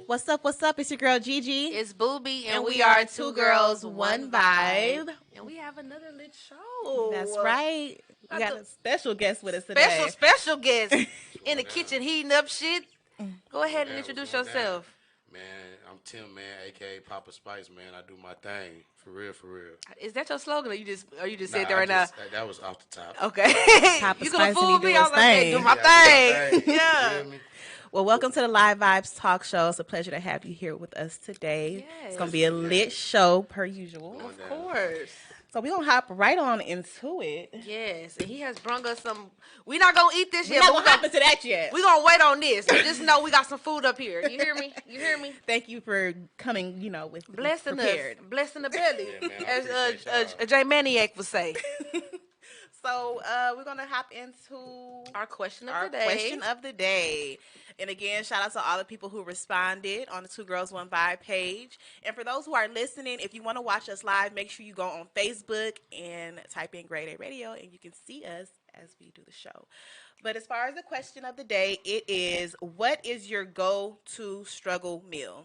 What's up? What's up? It's your girl Gigi. It's Booby, and we are Two Girls, One Vibe. And we have another lit show. That's right. We got a special guest with us today. Special guest in the kitchen heating up shit. Go ahead and introduce yourself. Man, I'm Tim, man, aka Papa Spice, man. I do my thing, for real, for real. Is that your slogan, or you just said that I right now? That was off the top. Okay. Papa You Spice gonna fool and he me? do I his was like, hey, thing. do my thing. Yeah. You feel me? Well, welcome to the Live Vibes Talk Show. It's a pleasure to have you here with us today. Yes. It's going to be a lit show per usual. Going Of down. course. So we're going to hop right on into it. Yes, and he has brung us some. We're not gonna eat this We're yet. not but going to hop into that yet. We're gonna wait on this. So just know we got some food up here. You hear me? You hear me? Thank you for coming, with Blessing prepared. us, blessing the belly, Yeah, man, I as appreciate y'all. J Maniac would say. So we're going to hop into Our question of our the day. question of the day. And again, shout out to all the people who responded on the 2girls1vibe page. And for those who are listening, if you want to watch us live, make sure you go on Facebook and type in Grade A Radio, and you can see us as we do the show. But as far as the question of the day, it is, what is your go-to struggle meal?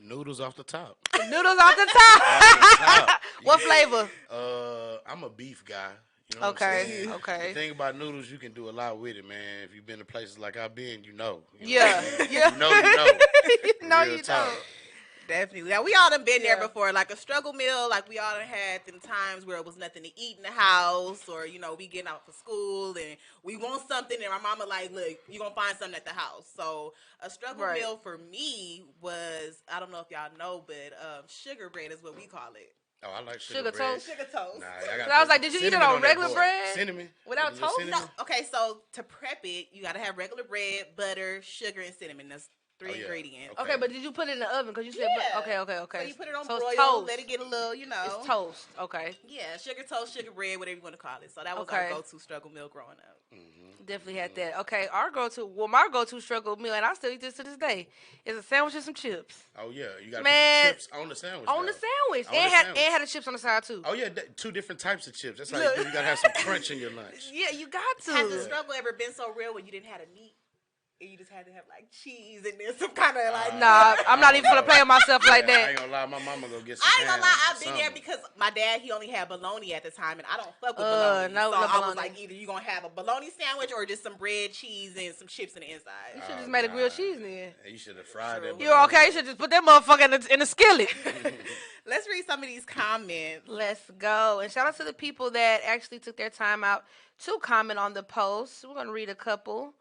Noodles off the top. Noodles off the top. Top. What flavor? I'm a beef guy. You know Okay, what I'm saying? okay. The thing about noodles, you can do a lot with it, man. If you've been to places like I've been, you know. Yeah, yeah. You know, you know. No, Real you talk. don't. Definitely. Now, we all done been there Yeah. before, like a struggle meal. Like, we all done had them times where it was nothing to eat in the house, or, we getting out for school, and we want something, and our mama like, look, you're going to find something at the house. So, a struggle Right. meal for me was, I don't know if y'all know, but sugar bread is what we call it. Oh, I like Sugar bread. toast? Sugar toast. Nah, But I was like, did you eat it cinnamon on that regular boy. bread? Cinnamon. Without A little toast? cinnamon. No, okay, so to prep it, you got to have regular bread, butter, sugar, and cinnamon. That's three Oh, yeah. ingredients. Okay. Okay, but did you put it in the oven? Because you said, Yeah. okay. So you put it on so broil, it's toast. let it get a little, It's toast. Okay. Yeah, sugar toast, sugar bread, whatever you want to call it. So that was Okay. our go-to struggle meal growing up. Definitely had that. Okay, my go-to struggle meal, and I still eat this to this day, is a sandwich and some chips. Oh, yeah. You got to Man. put the chips on the sandwich. On the though. sandwich. On And the had sandwich. and had the chips on the side, too. Oh, yeah. Two different types of chips. That's how Look. you do. You got to have some crunch in your lunch. Yeah, you got Has the to. struggle ever been so real when you didn't have a meat and you just had to have like cheese and then some kind of like? Nah, I'm not even gonna play with myself like Yeah, I that. ain't gonna lie. My mama gonna get some I ain't gonna lie, ham or I've been there something. because my dad, he only had bologna at the time, and I don't fuck with bologna. no, so no I was bologna. like, either you gonna have a bologna sandwich or just some bread, cheese, and some chips in the inside. You should just made a grilled cheese then. Yeah, you should have fried True. that. You okay? You should just put that motherfucker in the skillet. Let's read some of these comments. Let's go. And shout out to the people that actually took their time out to comment on the post. We're gonna read a couple.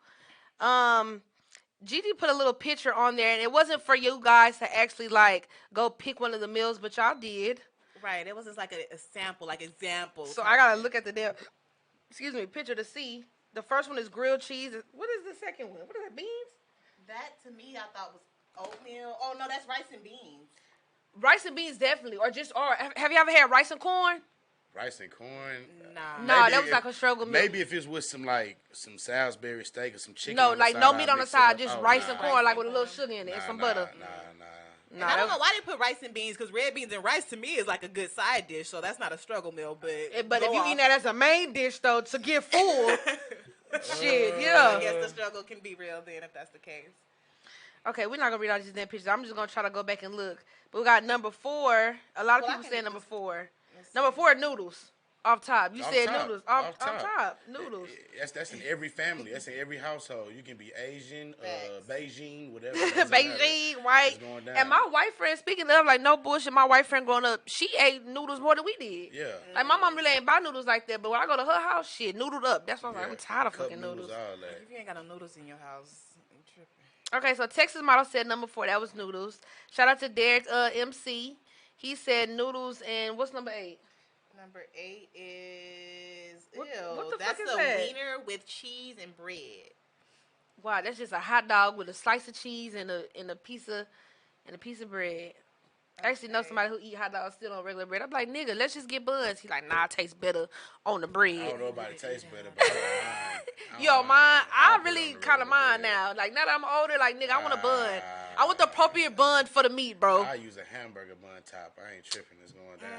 Gigi put a little picture on there, and it wasn't for you guys to actually like go pick one of the meals, but y'all did. Right, it was just like a sample, like example. So I gotta look at the damn, picture to see. The first one is grilled cheese. What is the second one? What is that? Beans? That to me, I thought was oatmeal. Oh no, that's rice and beans. Rice and beans definitely, or have you ever had rice and corn? Rice and corn. Nah. No, Maybe that was if- like a struggle meal. Maybe if it's with some Salisbury steak or some chicken. No, on the like side, no I'll meat on the mix it side, up. just Oh, rice nah. and corn, like with a little sugar in it and some butter. Nah. And I don't know why they put rice and beans, because red beans and rice to me is like a good side dish, so that's not a struggle meal. But But go if you off. eat that as a main dish though, to get full, shit, I yeah. guess the struggle can be real then if that's the case. Okay, we're not gonna read all these damn pictures. I'm just gonna try to go back and look. But we got number 4. A lot of Well, I people can say do number this. 4. Number 4, noodles. Off top. You Off said top. noodles. Off Off top. top. Noodles. That's in every family. That's in every household. You can be Asian, Facts. Beijing, whatever. It doesn't matter. Beijing, right? It's going down. And my white friend, speaking of, like, no bullshit, my white friend growing up, she ate noodles more than we did. Yeah. Like, my mom really ain't buy noodles like that, but when I go to her house, shit, noodled up. That's why I'm like, Yeah. we tired of Cup fucking noodles. all that. If you ain't got no noodles in your house, you tripping. Okay, so Texas Model said number 4, that was noodles. Shout out to Derek MC. He said noodles, and what's number 8? Number 8 is What ew. the That's fuck is a that? wiener with cheese and bread. Wow, that's just a hot dog with a slice of cheese and a piece of bread. I actually know somebody who eat hot dogs still on regular bread. I'm like, nigga, let's just get buns. He's like, nah, it tastes better on the I bread. don't know about it tastes better, but I don't mind. Yo, mine, I I'll put it really on the kind of regular mind bread. now. Like, now that I'm older, like, nigga, I want a bun. I want the appropriate bun for the meat, bro. I use a hamburger bun top. I ain't tripping. It's going down.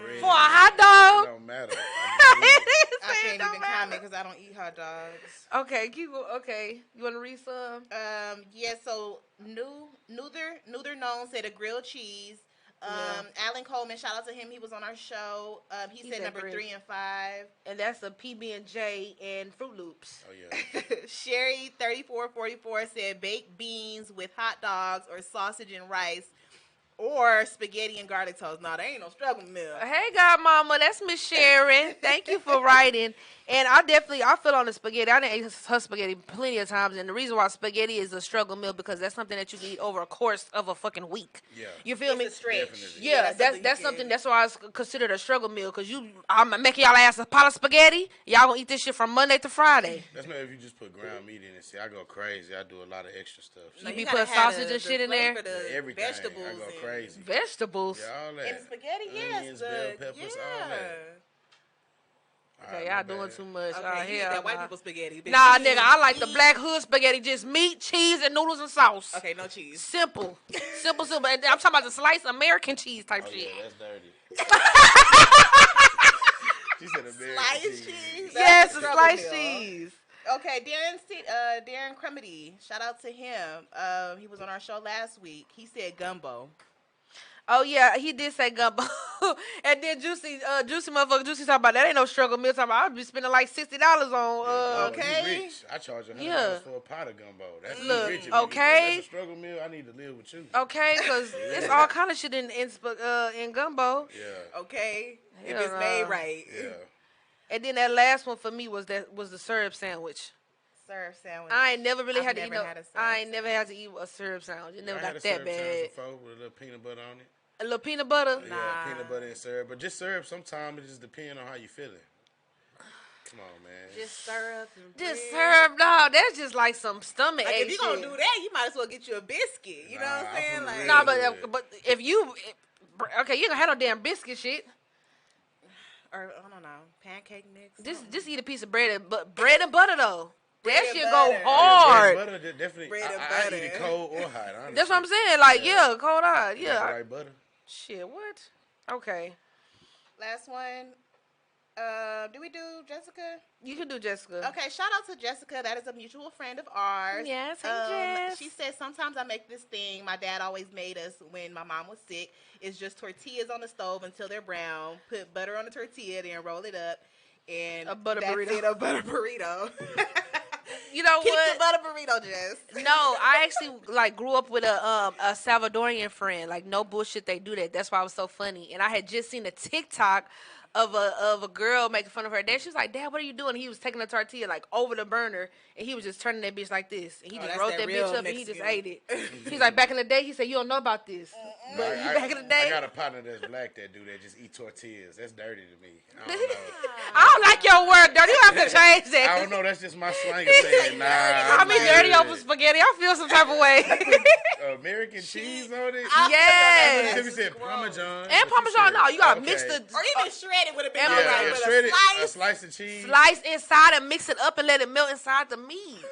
Bread, For a hot dog? It don't matter. I can't even comment because I don't eat hot dogs. Okay, keep going. Okay, you want to read some? Yeah. So Neuther Known said a grilled cheese. Alan Coleman, shout out to him. He was on our show. He said number 3 and 5. And that's a PB&J and Fruit Loops. Oh yeah. Sherry 3444 said baked beans with hot dogs or sausage and rice. Or spaghetti and garlic toast. No, there ain't no struggle meal. Hey, Godmama, that's Miss Sharon. Thank you for writing. And I feel on the spaghetti. I done ate her spaghetti plenty of times. And the reason why spaghetti is a struggle meal because that's something that you can eat over a course of a fucking week. Yeah. You feel me? It's a stretch. Definitely. Yeah, that's something. That's why it's considered a struggle meal. Because I'm making y'all ass a pot of spaghetti. Y'all gonna eat this shit from Monday to Friday. That's not if you just put ground meat in it. See, I go crazy. I do a lot of extra stuff. No, You be gotta put have sausage the and shit in there? flavor, the Everything. vegetables. I go and- crazy. Vegetables. Yeah, all that. And spaghetti, yes. Onions, bell peppers, all that. Okay, y'all doing too much. Okay, you eat that white people spaghetti. Bitch. Nah, You nigga, I like the eat- black hood spaghetti. Just meat, cheese, and noodles and sauce. Okay, no cheese. Simple. Simple. And I'm talking about the sliced American cheese type Oh, shit. yeah, that's dirty. She said American Sliced cheese. Yes, the That's a sliced struggle meal. cheese. Okay, Darren Cremedy. Shout out to him. He was on our show last week. He said gumbo. Oh, yeah, he did say gumbo. And then Juicy motherfucker, Juicy talking about that ain't no struggle meal. Talking about I'd be spending like $60 on, Okay. You rich. I charge $100 Yeah. for a pot of gumbo. That's Look, rich. If you okay. That's a struggle meal. I need to live with you. Okay, because it's all kind of shit in gumbo. Yeah. Okay, if Hell it's no. made right. Yeah. And then that last one for me was the syrup sandwich. Syrup sandwich. I ain't never really I've had to eat never no. had a syrup I ain't never had to eat a syrup sandwich. It never I had got a that syrup sandwich bad. before with a little peanut butter on it. A little peanut butter. Yeah, peanut butter and syrup. But just syrup, sometimes it just depends on how you feeling. Come on, man. Just syrup. And Just bread. syrup, dog. That's just like some stomach Like ache if you gonna shit. do that, you might as well get you a biscuit. You know what Nah, I'm saying? I'm Like, from Nah, the but if you okay, you ain't gonna have no damn biscuit shit. or I don't know, pancake mix. Just eat a piece of bread and butter though. Bread That and shit butter. go hard. Bread and butter, definitely. Bread and I eat butter. it cold or hot. Honestly. That's what I'm saying. Like yeah, cold hot. Got Yeah. the right butter. Shit, what? Okay. Last one. Do we do Jessica? You can do Jessica. Okay, shout out to Jessica. That is a mutual friend of ours. Yes, hey, Jess. She said sometimes I make this thing my dad always made us when my mom was sick. It's just tortillas on the stove until they're brown. Put butter on the tortilla, then roll it up, and A butter that's burrito. it, a butter burrito. You know Keep what? the butter burrito, Jess. No, I actually like grew up with a Salvadorian friend. Like no bullshit, they do that. That's why it was so funny. And I had just seen a TikTok of a girl making fun of her dad. She was like, "Dad, what are you doing?" He was taking a tortilla like over the burner, and he was just turning that bitch like this. And he just that's rolled that that real bitch up, and he just Mexican. ate it. He's like, back in the day, he said, "You don't know about this." But he back in the day, I got a partner that's black that do that. Just eat tortillas. That's dirty to me. I don't know. I don't like your word, dirty. You have to change that. I don't know. That's just my slang of saying nah. Call me I'm dirty good. over spaghetti. I feel some type of way. American cheese on it. Yes. If you said Parmesan. And Parmesan, no, you gotta mix the Or even shredded would have been Yeah, all right. Yeah, With shredded, a a slice. slice of cheese. slice inside and mix it up and let it melt inside the meat.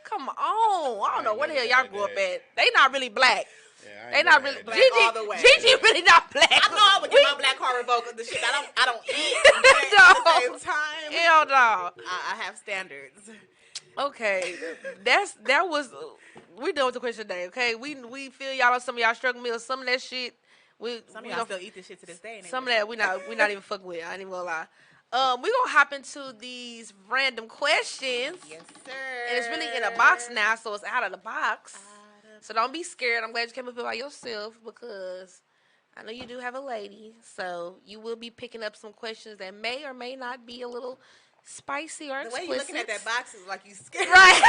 Come on. I don't know what the hell y'all grew up at. They not really black. Yeah, I ain't They not never really had black that. all the way. Gigi really not black. I know I would get my black card revoked. The shit I don't eat. But at the same time, Hell no. I have standards. Okay. We done with the question today, okay? We feel y'all on some of y'all struggle meals. Some of that shit Some of y'all still eat this shit to this day. some of that we not even fucking with. I ain't even gonna lie. We gonna hop into these random questions. Yes, sir. And it's really in a box now, so it's out of the box. So don't be scared. I'm glad you came up here by yourself because I know you do have a lady. So you will be picking up some questions that may or may not be a little spicy or The way explicit. you looking at that box is like you scared. Right.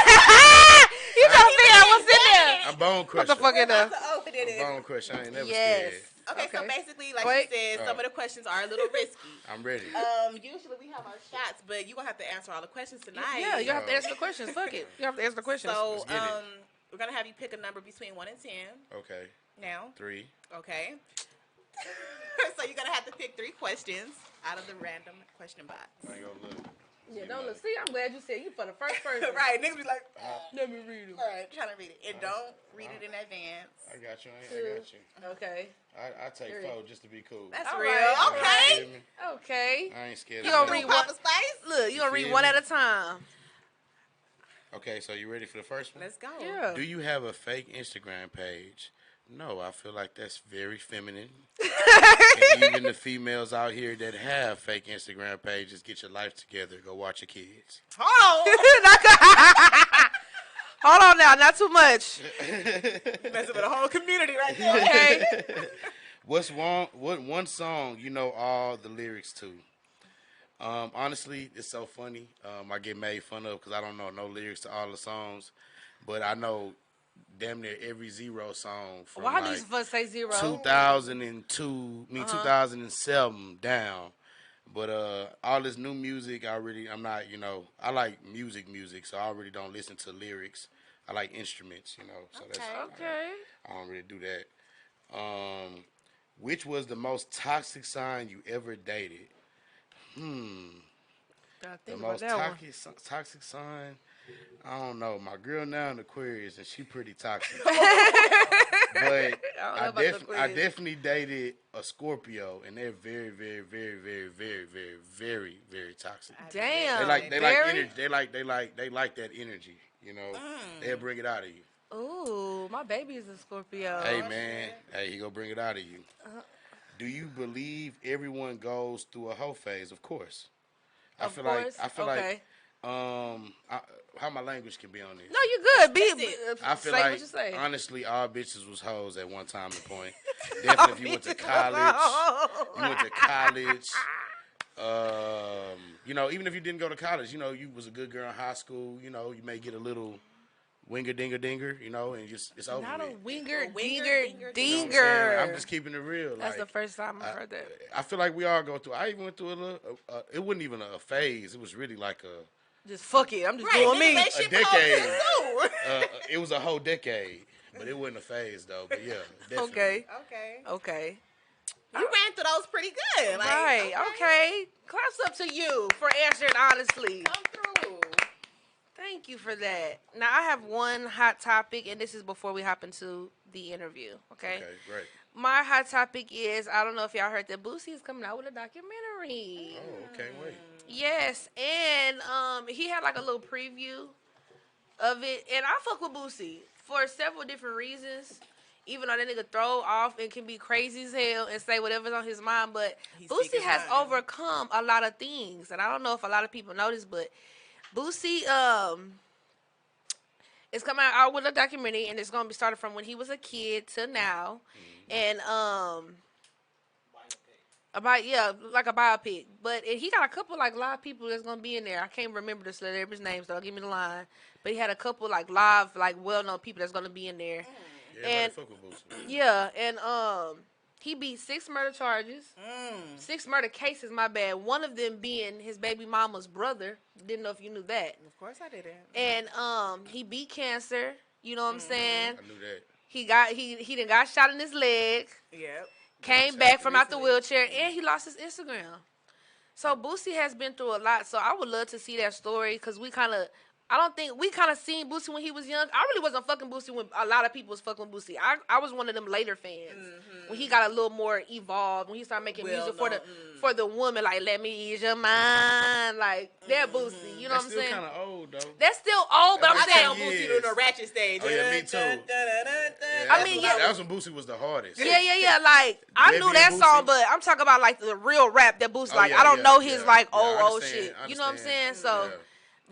You trying to figure out what's in there. I'm bone What crusher. the fuck in there? To open it. I'm bone crusher. I ain't never Yes. scared. Okay, so Okay. basically, like Wait. you said, some of the questions are a little risky. I'm ready. Usually we have our shots, but you're gonna have to answer all the questions tonight. Yeah, you have to answer the questions. Fuck it. You have to answer the questions. So, Let's get it. we're gonna have you pick a number between 1 and 10. Okay. Now, 3. okay. So you're gonna have to pick 3 questions out of the random question box. I ain't gonna look. Yeah, You don't know. look. See, I'm glad you said you for the first person. Right, niggas be like, Let me read it. right, trying to read it. And don't read it in advance. I got you. I got you. Okay. I take Period. 4 just to be cool. That's All real. right, all Okay. right. You feel me? Okay. I ain't scared You of gonna nothing. read one? Papa Spice? Look, you gonna read feel one me? at a time. Okay, so you ready for the first one? Let's go. Yeah. Do you have a fake Instagram page? No, I feel like that's very feminine. And even the females out here that have fake Instagram pages, get your life together. Go watch your kids. Hold Hold on now, not too much. on. Messing with a whole community right there. Okay. What's wrong? What one song you know all the lyrics to? Honestly, it's so funny. I get made fun of because I don't know no lyrics to all the songs, but I know damn near every Zero song from Why do like you first say 0? 2002, 2007 down. But all this new music, I'm not, I like music, so I really don't listen to lyrics. I like instruments, so that's Okay. I don't really do that. Which was the most toxic sign you ever dated? Gotta The think about most that one. toxic sign? I don't know. My girl now in Aquarius, and she pretty toxic. But I don't know about the I Aquarius. definitely dated a Scorpio, and they're very, very, very, very, very, very, very, very toxic. Damn. They like Very? energy. They like that energy. They'll bring it out of you. Ooh, my baby is a Scorpio. Hey man, hey, he gonna bring it out of you. Do you believe everyone goes through a hoe phase? Of course. I feel okay. like how my language can be on this. No, you good. I feel say like what you say. honestly, all bitches was hoes at one time and point. Definitely, if you went to college, even if you didn't go to college, you was a good girl in high school. You may get a little winger dinger dinger, and it's over Not with. a winger, winger, dinger, dinger. You know what I'm saying? dinger. I'm just keeping it real. That's like, the first time I've heard that. I feel like we all go through. I even went through a little. It wasn't even a phase. It was really like Just fuck it. I'm just Right, doing niggas me. ain't shit but decade. hoes too. it was a whole decade, but it wasn't a phase though. But yeah, definitely. Okay. Okay. Okay. You ran through those pretty good. Like, Right. Okay. Claps up to you for answering honestly. Come through. Thank you for that. Now I have one hot topic, and this is before we hop into the interview. Okay. Okay, great. My hot topic is I don't know if y'all heard that Boosie is coming out with a documentary. Oh, okay, wait. Yes, and he had like a little preview of it, and I fuck with Boosie for several different reasons. Even though that nigga throw off and can be crazy as hell and say whatever's on his mind, but He speak Boosie his has mind. overcome a lot of things, and I don't know if a lot of people know this, but Boosie is coming out with a documentary, and it's gonna be started from when he was a kid to now, and about like a biopic. But he got a couple like live people that's gonna be in there. I can't remember the celebrities' names, so don't give me the line. But he had a couple like live, like well-known people that's gonna be in there. Yeah, And- fuck with Boosie. Yeah, and he beat 6 murder charges, 6 murder cases. My bad. One of them being his baby mama's brother. Didn't know if you knew that. Of course I didn't. And he beat cancer. You know what I'm saying? I knew that. He done got shot in his leg. Yep. Came back from out the wheelchair, and he lost his Instagram. So Boosie has been through a lot. So I would love to see that story because we kind of seen Boosie when he was young. I really wasn't fucking Boosie when a lot of people was fucking Boosie. I was one of them later fans when he got a little more evolved, when he started making music for the woman, like Let Me Ease Your Mind, like that Boosie. You know That's what I'm still saying? kind of old though. That's still old, but I'm I saying got on Boosie doing the ratchet stage. Oh, yeah, me too. I mean, yeah. that was when Boosie was the hardest. Yeah. Like I Baby knew that and song, Boosie. but I'm talking about like the real rap that Boosie. Oh, Like yeah, I don't yeah, know his yeah. like Yeah, I old understand, shit. I You know what I'm saying? understand. So, Yeah.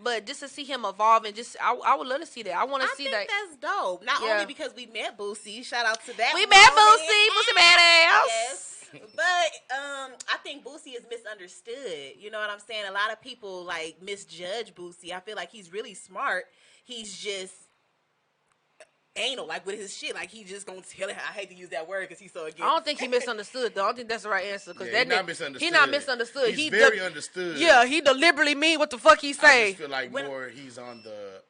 but just to see him evolve and just I would love to see that. I want to I see think that. that's dope. Not Yeah. only because we met Boosie. Shout out to that. We woman. met Boosie badass. Yes. But I think Boosie is misunderstood. You know what I'm saying? A lot of people like misjudge Boosie. I feel like he's really smart. He's just anal, like with his shit. Like he just gonna tell it. I hate to use that word because he's so against. I don't think he misunderstood though. I don't think that's the right answer because Yeah, that he not nigga- misunderstood. He not misunderstood. He's very understood. Yeah, he deliberately mean what the fuck he I say. just feel like more he's on the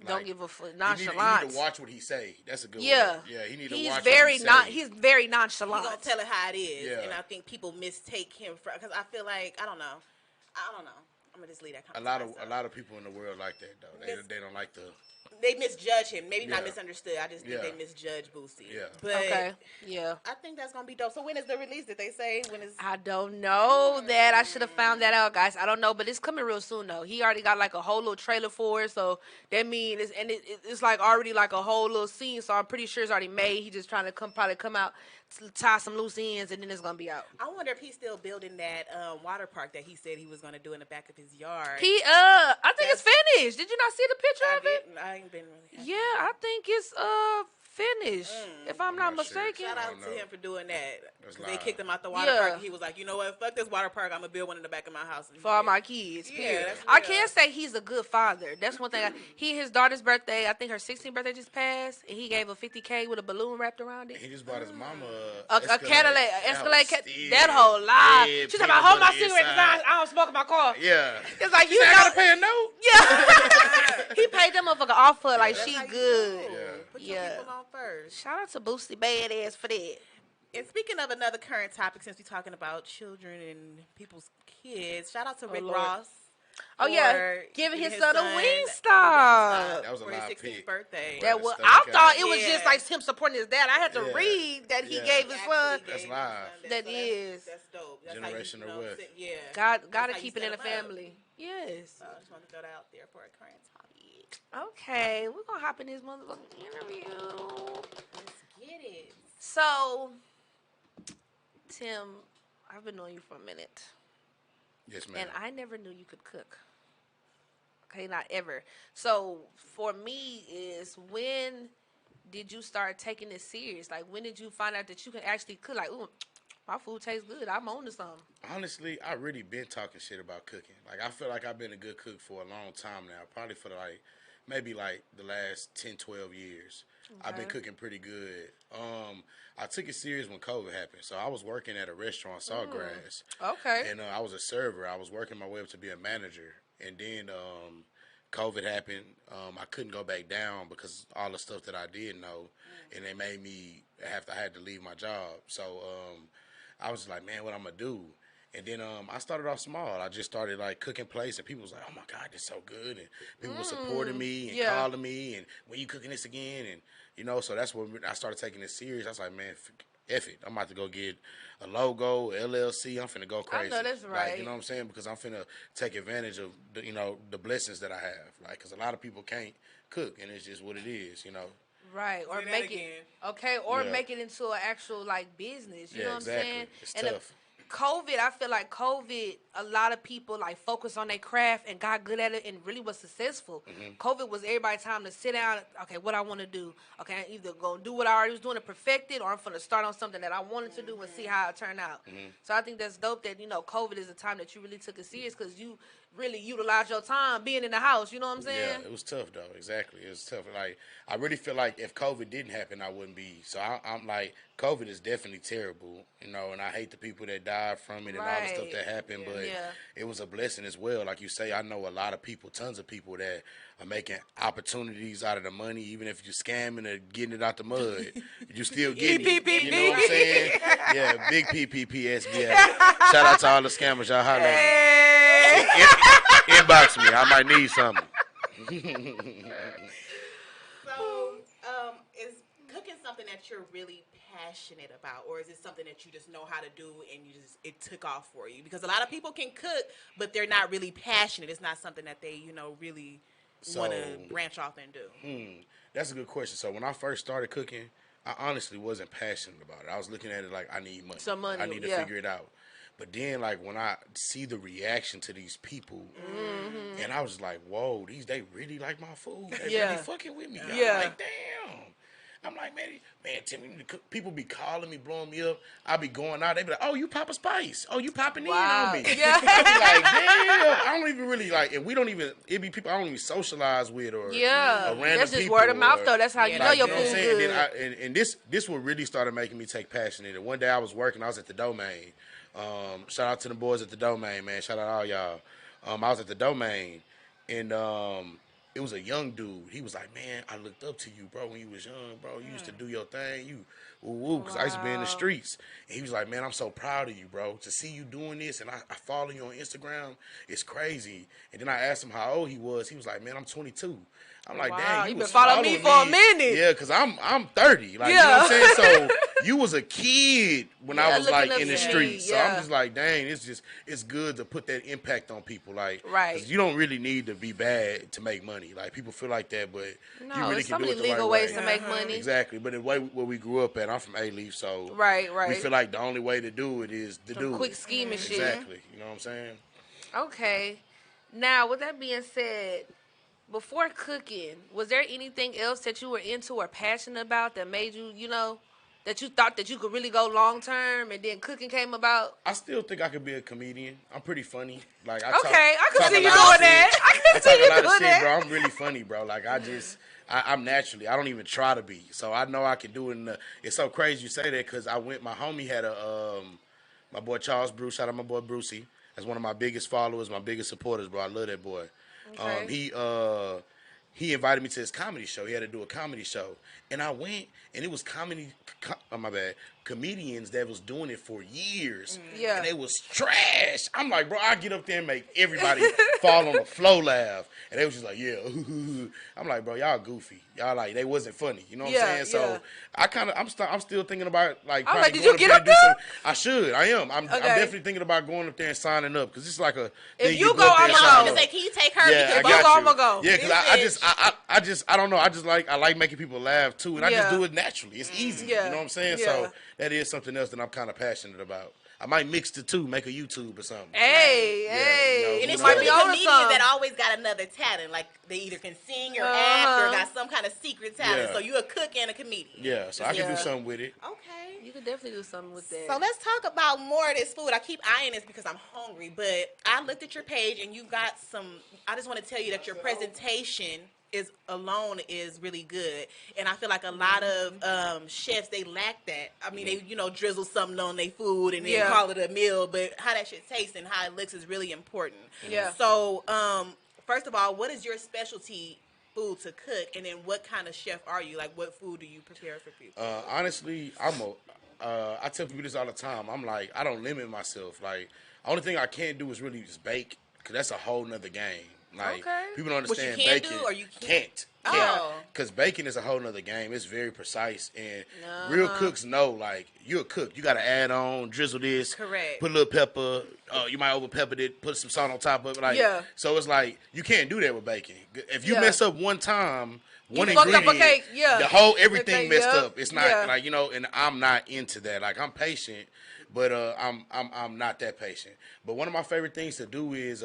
Don't like, give a fuck. He Nonchalant. need to watch what he say. That's a good Yeah. word. Yeah, he need to He's watch very what he say. He's very He nonchalant. gonna tell it how it is, Yeah. and I think people mistake him for because I feel like I don't know. I'm gonna just leave that A comment lot to of myself. a lot of people in the world like that though. They don't like the They misjudge him. Maybe not Yeah. misunderstood. I just think Yeah. they misjudge Boosie. Yeah. But Okay. Yeah. I think that's gonna be dope. So when is the release? Did they say when is? I don't know that. I should have found that out, guys. I don't know, but it's coming real soon though. He already got like a whole little trailer for it, so that means it's like already like a whole little scene. So I'm pretty sure it's already made. He just trying to probably come out, tie some loose ends, and then it's gonna be out. I wonder if he's still building that water park that he said he was gonna do in the back of his yard. I think it's finished. Did you not see the picture of it? I ain't been really. Yeah, I think it's finished. If I'm not not sure. mistaken. Shout out don't to know. him for doing that. That's They live. kicked him out the water Yeah. park. He was like, you know what? Fuck this water park. I'm gonna build one in the back of my house. For all my kids. Yeah, Period. that's I real. can say he's a good father. That's one thing. His daughter's birthday, I think her 16th birthday just passed, and he gave her $50K with a balloon wrapped around it. He just bought his mama A Cadillac, Escalade, Still that whole lie. red, She's talking about, peanut hold my butter cigarette because inside. I don't smoke in my car. Yeah. It's like, She you said, I know. gotta pay a note. Yeah. He paid them motherfucker off for like, That's she how you good. do. Yeah. Put your Yeah. people on first. Shout out to Boosie Badass for that. And speaking of another current topic, since we're talking about children and people's kids, shout out to Rick Lord. Ross. Oh, yeah. for Giving his his son a son Wingstop. That was a for his live 16th pick. birthday. That That was, Stomach I out. thought it was Yeah. just like him supporting his dad. I had to Yeah. read that he Yeah. gave his son. Actually That's gave live. his son That so is. That's dope. That's Generational how you, wealth. Yeah. Gotta That's how you keep it set in the them up. family. Yes. So I just wanted to throw that out there for a current topic. Okay, we're gonna hop in this motherfucking interview. Let's get it. So, Tim, I've been knowing you for a minute, Yes, ma'am. and I never knew you could cook. Okay, not ever. So, for me, is when did you start taking this serious? Like, when did you find out that you can actually cook? Like, ooh, my food tastes good. I'm on to something. Honestly, I really been talking shit about cooking. Like, I feel like I've been a good cook for a long time now. Probably for maybe the last 10, 12 years. I've been Okay. cooking pretty good. I took it serious when COVID happened. So I was working at a restaurant, Sawgrass. Okay. And I was a server. I was working my way up to be a manager. And then COVID happened. I couldn't go back down because all the stuff that I did know. And they made me I had to leave my job. So I was like, man, what I'm going to do? And then I started off small. I just started cooking plates, and people was like, "Oh my God, this is so good!" And people were supporting me and yeah. calling me, and when you cooking this again? And so that's when I started taking it serious. I was like, "Man, F it! I'm about to go get a logo, LLC. I'm finna go crazy." know that's right. You know what I'm saying? Because I'm finna take advantage of the blessings that I have. Because a lot of people can't cook, and it's just what it is. Right, or Say that make again. it okay, or Yeah. make it into an actual business. You Yeah, know what exactly. I'm saying? It's and tough. COVID, I feel like COVID, a lot of people focused on their craft and got good at it and really was successful. Mm-hmm. COVID was everybody's time to sit down. Okay, what I want to do. Okay, I'm either gonna do what I already was doing and perfect it, or I'm gonna start on something that I wanted to do and see how it turned out. Mm-hmm. So I think that's dope that COVID is a time that you really took it serious because you really utilized your time being in the house. You know what I'm saying? Yeah, it was tough though. Exactly, it was tough. I really feel like if COVID didn't happen, I wouldn't be. So I'm like, COVID is definitely terrible, and I hate the people that died from it and all the stuff Right. that happened. But Yeah. it was a blessing as well. Like you say, I know a lot of people, tons of people that are making opportunities out of the money, even if you're scamming or getting it out the mud, you still getting it. You know what I'm saying? Yeah, big PPPSBA. Shout out to all the scammers, y'all holler at me. Inbox me. I might need something. So, is cooking something that you're really passionate about, or is it something that you just know how to do and it took off for you? Because a lot of people can cook, but they're not really passionate. It's not something that they, really want to branch off and do. That's a good question. So when I first started cooking, I honestly wasn't passionate about it. I was looking at it like I need money. Some money, I need to yeah. figure it out. But then when I see the reaction to these people, and I was like, whoa, they really like my food. They Yeah. really fucking with me. I'm Yeah. like, damn. I'm like, man, Tim, people be calling me, blowing me up. I be going out. They be like, oh, you Papa Spice. Oh, you popping Wow. in on me. Yeah. I be like, damn. I don't even really and we don't even, it be people I don't even socialize with or random That's just people word of mouth or- though. That's how you know your you know what I'm food saying? good. And this what really started making me take passion in it. One day I was working, I was at the Domain. Shout out to the boys at the Domain, man. Shout out to all y'all. I was at the Domain, and it was a young dude. He was like, man, I looked up to you, bro, when you was young, bro. You used to do your thing. You, woo, because I used to be in the streets. And he was like, man, I'm so proud of you, bro. To see you doing this, and I follow you on Instagram, it's crazy. And then I asked him how old he was. He was like, man, I'm 22. I'm like, dang, you you been was following me for a minute. Yeah, because I'm 30. Like, you know what I'm saying? So you was a kid when I was like in the streets. So I'm just like, dang, it's good to put that impact on people. Like, right. 'cause you don't really need to be bad to make money. Like, people feel like that, but no, you really there's can so do many it the legal right ways way. to make money. Exactly. But the way where we grew up at, I'm from A-Leaf, so right. we feel like the only way to do it is to do quick it. scheme and shit. Exactly. You know what I'm saying? Okay. Now, with that being said, before cooking, was there anything else that you were into or passionate about that made you, you know, that you thought that you could really go long term, and then cooking came about? I still think I could be a comedian. I'm pretty funny. Like, I can see you doing that. I can see you doing that, bro. I'm really funny, bro. Like, I'm naturally. I don't even try to be. So I know I can do it. It's so crazy you say that because my homie had my boy Charles Bruce. Shout out my boy Brucey. That's one of my biggest followers, my biggest supporters, bro. I love that boy. Okay. He invited me to his comedy show. He had to do a comedy show, and I went, and it was comedians that was doing it for years, and they was trash. I'm like, bro, I get up there and make everybody fall on the floor laugh, and they was just like, yeah. I'm like, bro, y'all goofy. Y'all like, they wasn't funny. You know what I'm saying? So I'm still thinking about like. I'm like, did you get up there? I should. I am. I'm definitely thinking about going up there and signing up because it's like a. If you go, I'm gonna go. Say, can you take her? Yeah, because I'm gonna go. Yeah, because I don't know. I like making people laugh too, and I just do it naturally. It's easy. You know what I'm saying? Yeah. So that is something else that I'm kind of passionate about. I might mix the two, make a YouTube or something. Hey. And it's might really be on comedians that always got another talent. Like, they either can sing or act or got some kind of secret talent. Yeah. So you a cook and a comedian. Yeah, so I can do something with it. Okay. You could definitely do something with that. So let's talk about more of this food. I keep eyeing this because I'm hungry, but I looked at your page and you got some. I just want to tell you that your presentation is really good, and I feel like a lot of chefs, they lack that. I mean, they drizzle something on their food and then call it a meal, but how that shit tastes and how it looks is really important. Yeah. So first of all, what is your specialty food to cook, and then what kind of chef are you? Like, what food do you prepare for people? Honestly, I tell people this all the time. I'm like, I don't limit myself. Like, the only thing I can't do is really just bake, because that's a whole nother game. Like, people don't understand what you can baking. do or you can't. Because baking is a whole nother game. It's very precise, and real cooks know, like, you're a cook. You got to add on, drizzle this, correct, put a little pepper. You might over pepper it, put some salt on top of it. Like, so it's like, you can't do that with baking. If you mess up one time, one ingredient, up a cake. The whole everything messed up. It's not like, and I'm not into that. Like, I'm patient, but I'm not that patient. But one of my favorite things to do is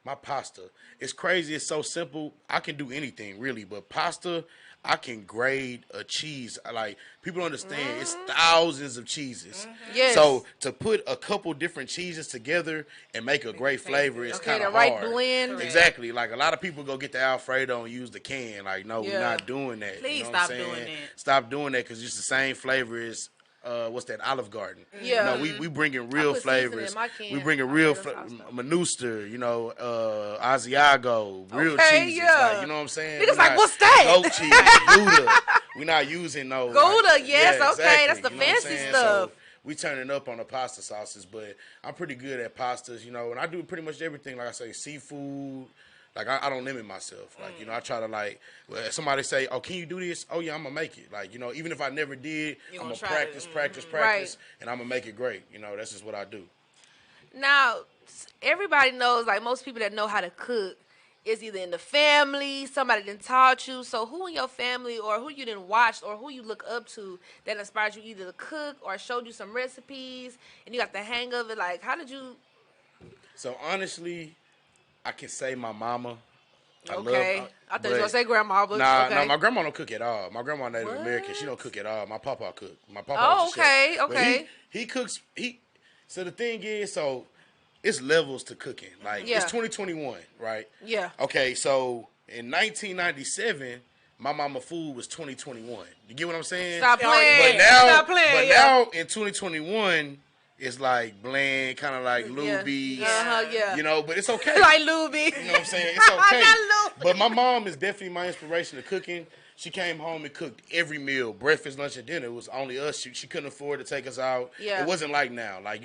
my pasta. It's crazy. It's so simple. I can do anything really, but pasta, I can grade a cheese. Like, people don't understand. It's thousands of cheeses. Yes. So to put a couple different cheeses together and make a great flavor is kind of hard. Right blend. Exactly. Like, a lot of people go get the Alfredo and use the can. Like, no, we're not doing that. Please stop doing that. Stop doing that, because it's the same flavor as what's that, Olive Garden. Yeah. We bringing real flavors. We bringing real Manuster, Asiago, real cheeses. Like, you know what I'm saying? Niggas like, what's that? Goat cheese, Gouda. We're not using no Gouda. Yes, yeah, okay, exactly. that's the You know what I'm fancy saying? stuff. So we turning up on the pasta sauces, but I'm pretty good at pastas, and I do pretty much everything. Like I say, seafood. Like, I don't limit myself. Like, I try to, like, if somebody say, oh, can you do this? Oh, yeah, I'm going to make it. Like, even if I never did, I'm going to practice, and I'm going to make it great. That's just what I do. Now, everybody knows, like, most people that know how to cook is either in the family, somebody done taught you. So who in your family or who you done watched or who you look up to that inspired you either to cook or showed you some recipes and you got the hang of it? Like, how did you? So, honestly, I can say my mama. I thought you were going to say grandma. But no, my grandma don't cook at all. My grandma Native American. She don't cook at all. My papa cook. My papa was a chef. Okay. He cooks. So the thing is, it's levels to cooking. Like, it's 2021, right? Yeah. Okay, so in 1997, my mama food was 2021. You get what I'm saying? Stop playing. But now in 2021, it's like bland, kind of like Luby, yeah. but it's okay. Like Luby. You know what I'm saying? It's okay. Not But my mom is definitely my inspiration to cooking. She came home and cooked every meal, breakfast, lunch, and dinner. It was only us. She couldn't afford to take us out. Yeah. It wasn't like now. Like,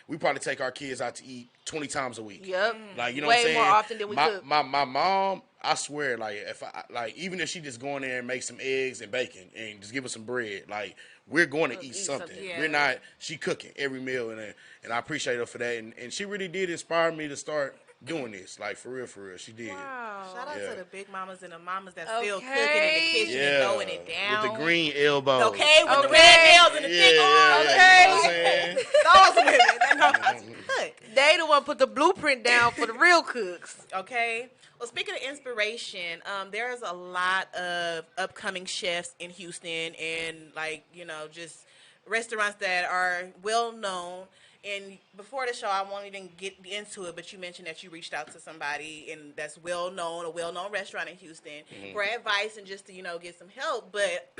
we probably take our kids out to eat 20 times a week. Yep. Like, you know Way what I'm saying? more often than we cook. My mom, I swear, like, even if she just go in there and make some eggs and bacon and just give us some bread, like, we're going to eat something. yeah. We're not, she cooking every meal, and I appreciate her for that. And she really did inspire me to start doing this. Like, for real, she did. Wow. Shout out Yeah. to the big mamas and the mamas that still cooking in the Okay. kitchen and throwing it down. With the green elbows. Okay, with the Okay. red nails and the thick arms. You know what I'm saying? Those women, they know how to cook. They the one put the blueprint down for the real cooks. Okay. Well, speaking of inspiration, there's a lot of upcoming chefs in Houston and, like, just restaurants that are well known. And before the show, I won't even get into it, but you mentioned that you reached out to somebody and that's a well-known restaurant in Houston for advice and just to, get some help. But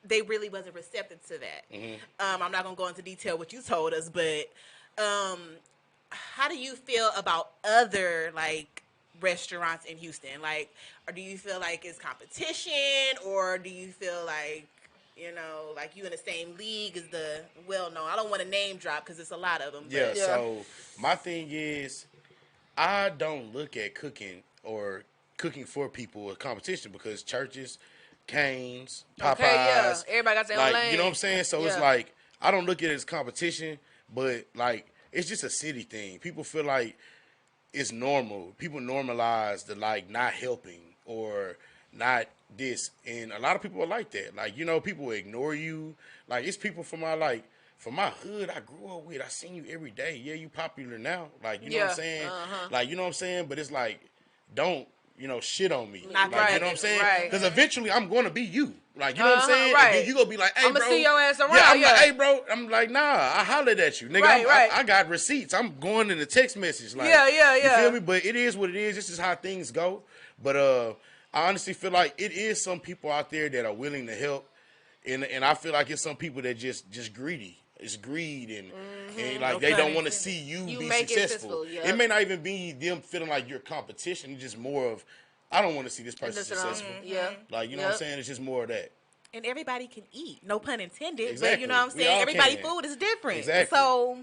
they really wasn't receptive to that. I'm not going to go into detail what you told us, but how do you feel about other, like, restaurants in Houston? Like, or do you feel like it's competition, or do you feel like, like you in the same league as the well-known? I don't want to name drop because it's a lot of them. Yeah, But so my thing is, I don't look at cooking or cooking for people as competition because churches, Cane's, Popeyes. Okay, yeah. Everybody got their own lane. You know what I'm saying? So it's Yeah. like, I don't look at it as competition, but, like, it's just a city thing. People feel like it's normal. People normalize the, like, not helping or not this. And a lot of people are like that. Like, people will ignore you. Like, it's people from my hood I grew up with. I seen you every day. Yeah, you popular now. Like, you know what I'm saying? Like, you know what I'm saying? But it's like, don't, shit on me. Not Like, right. you know what I'm saying? Right. Because eventually I'm going to be you. Like, you know what I'm saying? Right. And then you going to be like, hey, I'ma bro. see your ass around, Yeah, I'm yeah. like, hey, bro. I'm like, nah, I hollered at you. Nigga, Right. I got receipts. I'm going in the text message. Like, Yeah. You feel me? But it is what it is. This is how things go. But I honestly feel like it is some people out there that are willing to help. And I feel like it's some people that just greedy. It's greed and like they don't want to see you be make it successful. successful, yep. It may not even be them feeling like you're competition. It's just more of, I don't want to see this person Listen, successful. Yeah. Like, you know what I'm saying? It's just more of that. and everybody can eat, no pun intended. But Exactly. you know what I'm We saying? all Everybody can. food is different. Exactly. So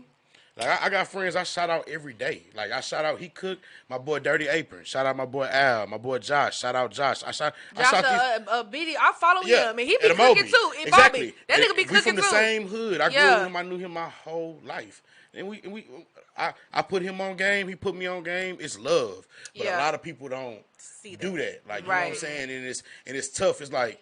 Like, I got friends I shout out every day. Like, I shout out, he cooked, my boy Dirty Apron. Shout out my boy Al, my boy Josh. Shout out Josh. I shout Josh, these. BD, I follow him, and he be at cooking Amobi. too. It Exactly. That nigga be We cooking from the too. same hood. I grew Yeah. up with him. I knew him my whole life. And I put him on game. He put me on game. It's love. But a lot of people don't do that. Like, you know what I'm Right. saying? And it's tough. It's like,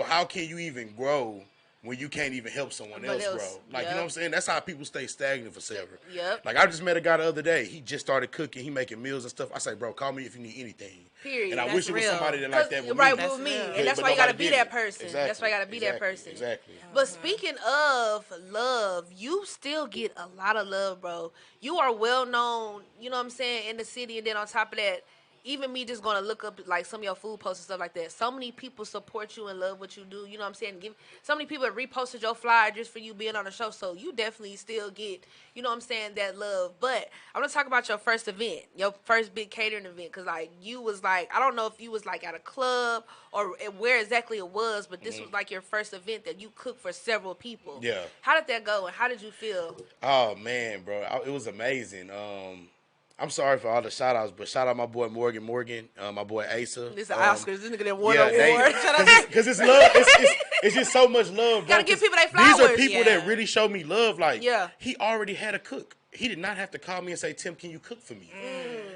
how can you even grow when you can't even help someone else grow? Like, you know what I'm saying? That's how people stay stagnant for forever. Yep. Like, I just met a guy the other day. He just started cooking. He making meals and stuff. I say, bro, call me if you need anything. Period. And I That's wish it was real. somebody that like that with right me. with me, real. and that's But why you gotta nobody be did that it. person. Exactly. That's why you gotta be that Exactly. person. Exactly. But speaking of love, you still get a lot of love, bro. You are well known, you know what I'm saying, in the city, and then on top of that, even me just gonna look up like some of your food posts and stuff like that. So many people support you and love what you do. You know what I'm saying? So many people have reposted your flyer just for you being on the show. So you definitely still get, you know what I'm saying, that love. But I'm gonna talk about your first event, your first big catering event, because like you was like, I don't know if you was like at a club or where exactly it was, but this was like your first event that you cooked for several people. Yeah. How did that go and how did you feel? Oh, man, bro. It was amazing. I'm sorry for all the shout outs, but shout out my boy Morgan, my boy Asa. This is Oscars. This nigga done won Yeah, an award. because it's love. It's just so much love, bro. Gotta give 'cause people they These are flowers. people that really show me love. Like, Yeah. he already had a cook. He did not have to call me and say, Tim, can you cook for me?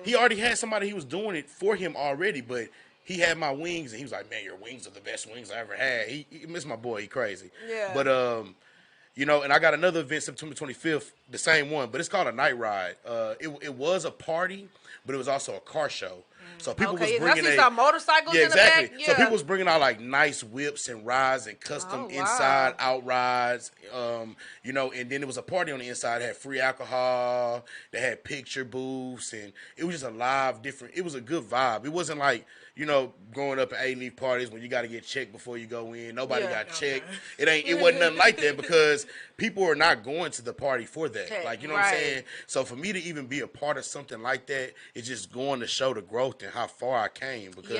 He already had somebody. He was doing it for him already, but he had my wings, and he was like, man, your wings are the best wings I ever had. He missed my boy. He crazy. Yeah. But, and I got another event September 25th, the same one, but it's called a night ride. It was a party, but it was also a car show. So people was Okay, I bringing see some motorcycles yeah, in the exactly. back. Yeah. So people was bringing out like nice whips and rides and custom Oh, wow. inside out rides. And then it was a party on the inside. It had free alcohol. They had picture booths, and it was just a live different. It was a good vibe. It wasn't like growing up at A-Leaf parties when you got to get checked before you go in. Nobody got checked. It wasn't nothing like that because people are not going to the party for that. Like, you know what I'm saying? So for me to even be a part of something like that, it's just going to show the growth stoked and how far I came because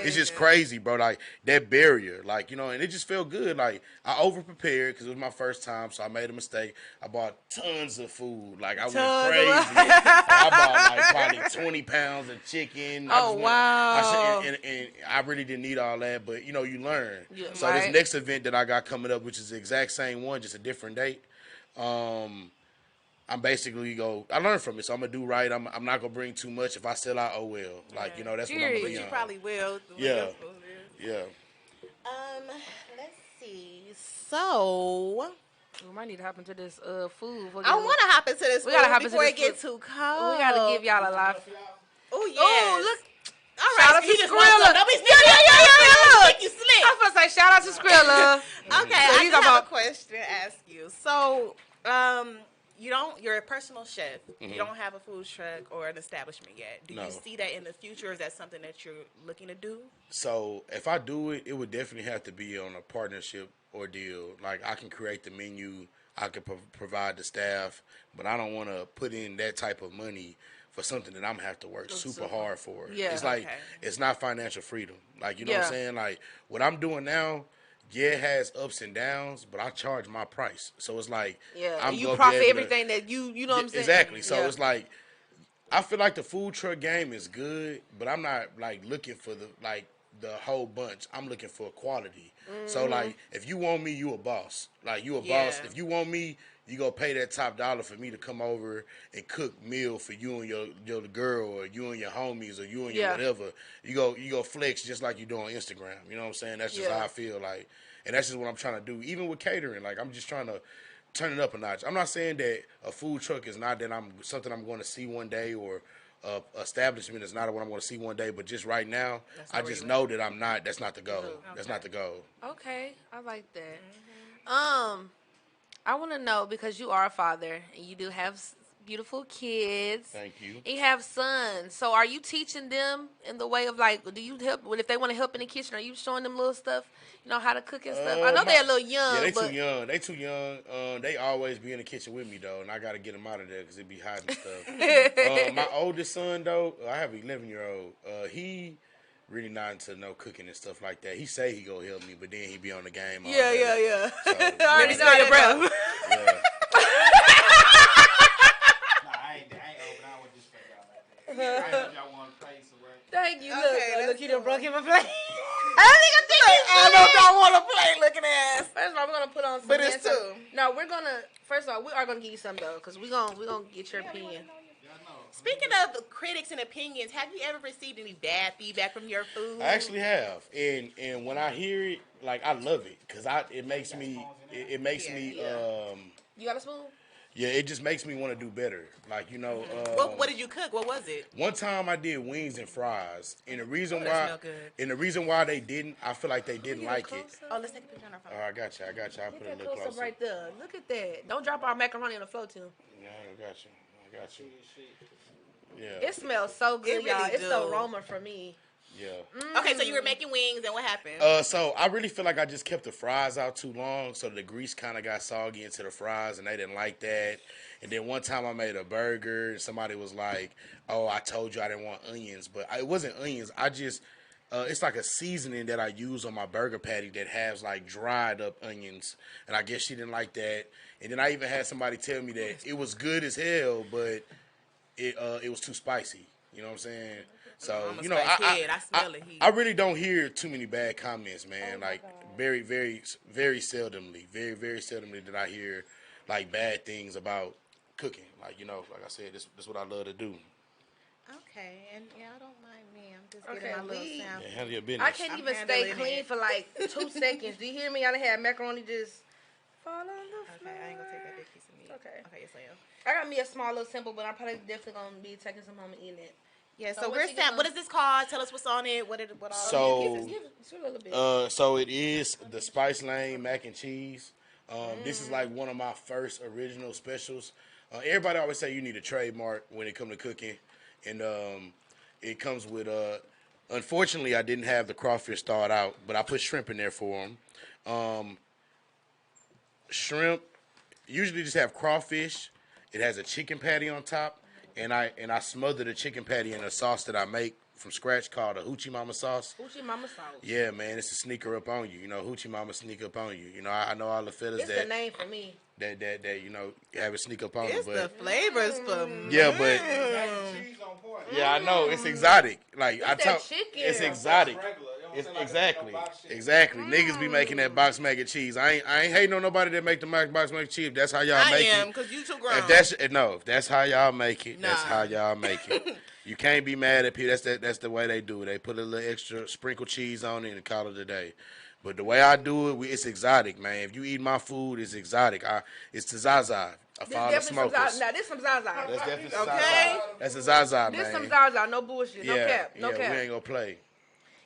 it's just Yes. crazy, bro. Like that barrier, like and it just felt good. Like I over prepared because it was my first time, so I made a mistake. I bought tons of food, like I went Tons crazy. of- I bought like probably 20 pounds of chicken. Oh, wow. And I really didn't need all that, but you learn. Yeah, So right. this next event that I got coming up, which is the exact same one, just a different date. I'm basically I learned from it, so I'm gonna do right. I'm not gonna bring too much. If I sell out, oh well. Like that's what I'm gonna Period. be You on. probably will. Yeah. Yeah. Let's see. So We might need to hop into this food. I want to hop into this We gotta food hop into before this it gets food. too cold. We gotta give y'all a life. Oh yeah. Oh, look. All right. Shout out he to just Skrilla. wants some. Don't be sneaky. Yeah. Think you slick. I was gonna say shout out to Skrilla. Okay, So I you just talking have a about- question to ask you. So, you're a personal chef. You don't have a food truck or an establishment yet. Do No. you see that in the future? Or is that something that you're looking to do? So if I do it, it would definitely have to be on a partnership or deal. Like I can create the menu, I can provide the staff, but I don't want to put in that type of money for something that I'm gonna have to work super hard for. Yeah. It's like Okay. it's not financial freedom. Like what Yeah. I'm saying? Like what I'm doing now, yeah, it has ups and downs, but I charge my price. So it's like Yeah, I'm you gonna be profit able to- everything that you know what I'm saying? Exactly. So Yeah. it's like I feel like the food truck game is good, but I'm not like looking for the whole bunch. I'm looking for quality. So like if you want me, you a boss. Like you a boss. Yeah. If you want me, you gonna pay that top dollar for me to come over and cook meal for you and your girl or you and your homies or you and your Yeah. whatever. You go flex just like you do on Instagram. You know what I'm saying? That's just Yeah. how I feel like, and that's just what I'm trying to do. Even with catering, like I'm just trying to turn it up a notch. I'm not saying that a food truck is not that I'm something I'm going to see one day or establishment is not what I'm going to see one day, but just right now, I just know that I'm not. That's not the goal. That's not the goal. Okay, I like that. I want to know because you are a father and you do have beautiful kids. Thank you. And you have sons. So are you teaching them in the way of like, do you help if they want to help in the kitchen? Are you showing them little stuff, how to cook and stuff? I know they're a little young. Yeah, they but too young. They too young. They always be in the kitchen with me though, and I got to get them out of there because it be hot and stuff. My oldest son though, I have an 11-year-old. He really not into no cooking and stuff like that. He say he go help me, but then he be on the game all day. yeah. So, I already know your breath. yeah. I ain't open. I would just figure out like that. I know y'all want to play, so what? Thank you. Okay, Look, that's you done cool. broke him a plate. I don't know if I want to play looking ass. First of all, we're gonna put on some. But it's dancing. two. No, we're gonna. First of all, we are gonna give you some though, because we're gonna get your opinion. Speaking of critics and opinions, have you ever received any bad feedback from your food? I actually have, and when I hear it, like I love it because it makes me You got a spoon? yeah, it just makes me want to do better. Like What did you cook? What was it? one time I did wings and fries, and the reason that why smell good. and the reason why they didn't, I feel like they didn't like it. Oh, let's take a picture on our phone. Oh, I got you. I put Get it a that little close up closer. right there. Look at that. Don't drop our macaroni on the floor, too. Yeah, I got you. Yeah, It smells so good, It y'all. really It's the do. aroma for me. yeah. Okay, so you were making wings, and what happened? So I really feel like I just kept the fries out too long, so the grease kind of got soggy into the fries, and they didn't like that. And then one time I made a burger, and somebody was like, "Oh, I told you I didn't want onions," but it wasn't onions. I just it's like a seasoning that I use on my burger patty that has like dried up onions, and I guess she didn't like that. And then I even had somebody tell me that it was good as hell, but it was too spicy. You know what I'm saying? So I'm a spicy kid. I smell the heat. I really don't hear too many bad comments, man. Like very, very, very seldomly, very, very seldomly did I hear like bad things about cooking. Like like I said, this what I love to do. Okay, and yeah, I don't mind me. I'm just Okay, getting my little we- sample. Yeah, handle your business. I can't I'm even stay handling clean it. for like 2 seconds. Do you hear me? I done had macaroni just fall on the floor. Okay, I ain't gonna take that big piece of meat. Okay. Okay, yes I am. I got me a small little simple, but I'm probably definitely gonna be taking some home and eating it. Yeah, So so what we're you gonna- what is this called? Tell us what's on it. What all So- Give it a little bit. So it is the Spice Lane mac and cheese. This is like one of my first original specials. Everybody always say you need a trademark when it comes to cooking, and it comes with unfortunately, I didn't have the crawfish thawed out, but I put shrimp in there for them. Shrimp usually just have crawfish. It has a chicken patty on top, and I smother the chicken patty in a sauce that I make from scratch called a Hoochie Mama sauce. Hoochie Mama sauce. Yeah, man, it's a sneaker up on you. You know, Hoochie Mama sneak up on you. You know, I know all the fellas It's the name for me. that you know have it sneak up on It's them, the but flavors for me. yeah, but Mac and cheese on point. yeah, I know it's exotic. Like I that talk, chicken. it's That's exotic. Regular. You know what I'm It's saying? Like exactly, no box shit. exactly. Niggas be making that box mac and cheese. I ain't hating on nobody that make the box mac and cheese. If that's how y'all I make am, it. because you too grown. If that's how y'all make it, that's Nah. how y'all make it. You can't be mad at people. That's the way they do it. They put a little extra sprinkle cheese on it and call it a day. But the way I do it, it's exotic, man. If you eat my food, it's exotic. It's the Zaza. I This follow the definitely some smokers. Zaza. Now this some Zaza. That's definitely Okay. Zaza. That's a Zaza, This man. some Zaza. No bullshit. No yeah, cap. No yeah, cap. we ain't gonna play.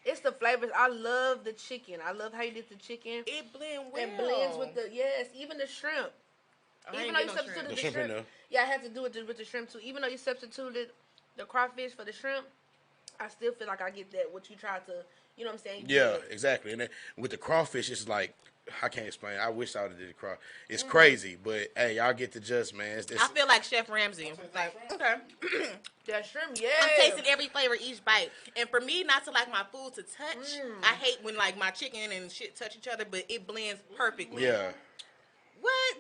It's the flavors. I love the chicken. I love how you did the chicken. It blend well. It blends with the even the shrimp. I Even ain't though you get no substituted shrimp. The the shrimp in shrimp, there. yeah, I had to do it with the shrimp too. Even though you substituted the crawfish for the shrimp, I still feel like I get that what you tried to, you know what I'm saying? Yeah, get. exactly. And then with the crawfish, it's like I can't explain. I wish I would have did the craw. It's crazy, but hey, y'all get the gist, man. It's I feel like Chef Ramsay. Like, okay. That shrimp, yeah. I'm tasting every flavor each bite. And for me not to like my food to touch, I hate when like my chicken and shit touch each other, but it blends perfectly. yeah. What?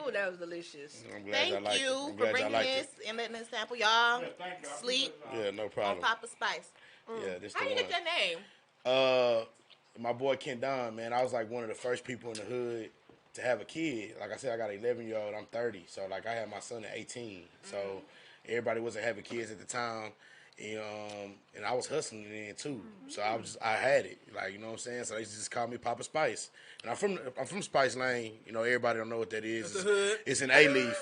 Ooh, that was delicious. I'm glad y'all Thank liked it. you I'm for glad y'all bringing liked this it. and letting us sample y'all. Yeah, thank you. Sleep Yeah, no on problem. Papa Spice. Yeah, this How the you one. get that name? My boy Ken Don, man, I was like one of the first people in the hood to have a kid. Like I said, I got an 11-year-old. I'm 30, so like I had my son at 18. So everybody wasn't having kids at the time, and I was hustling then too. So I had it, like you know what I'm saying. So they just call me Papa Spice, and I'm from Spice Lane. You know, everybody don't know what that is. the hood. It's an A-leaf.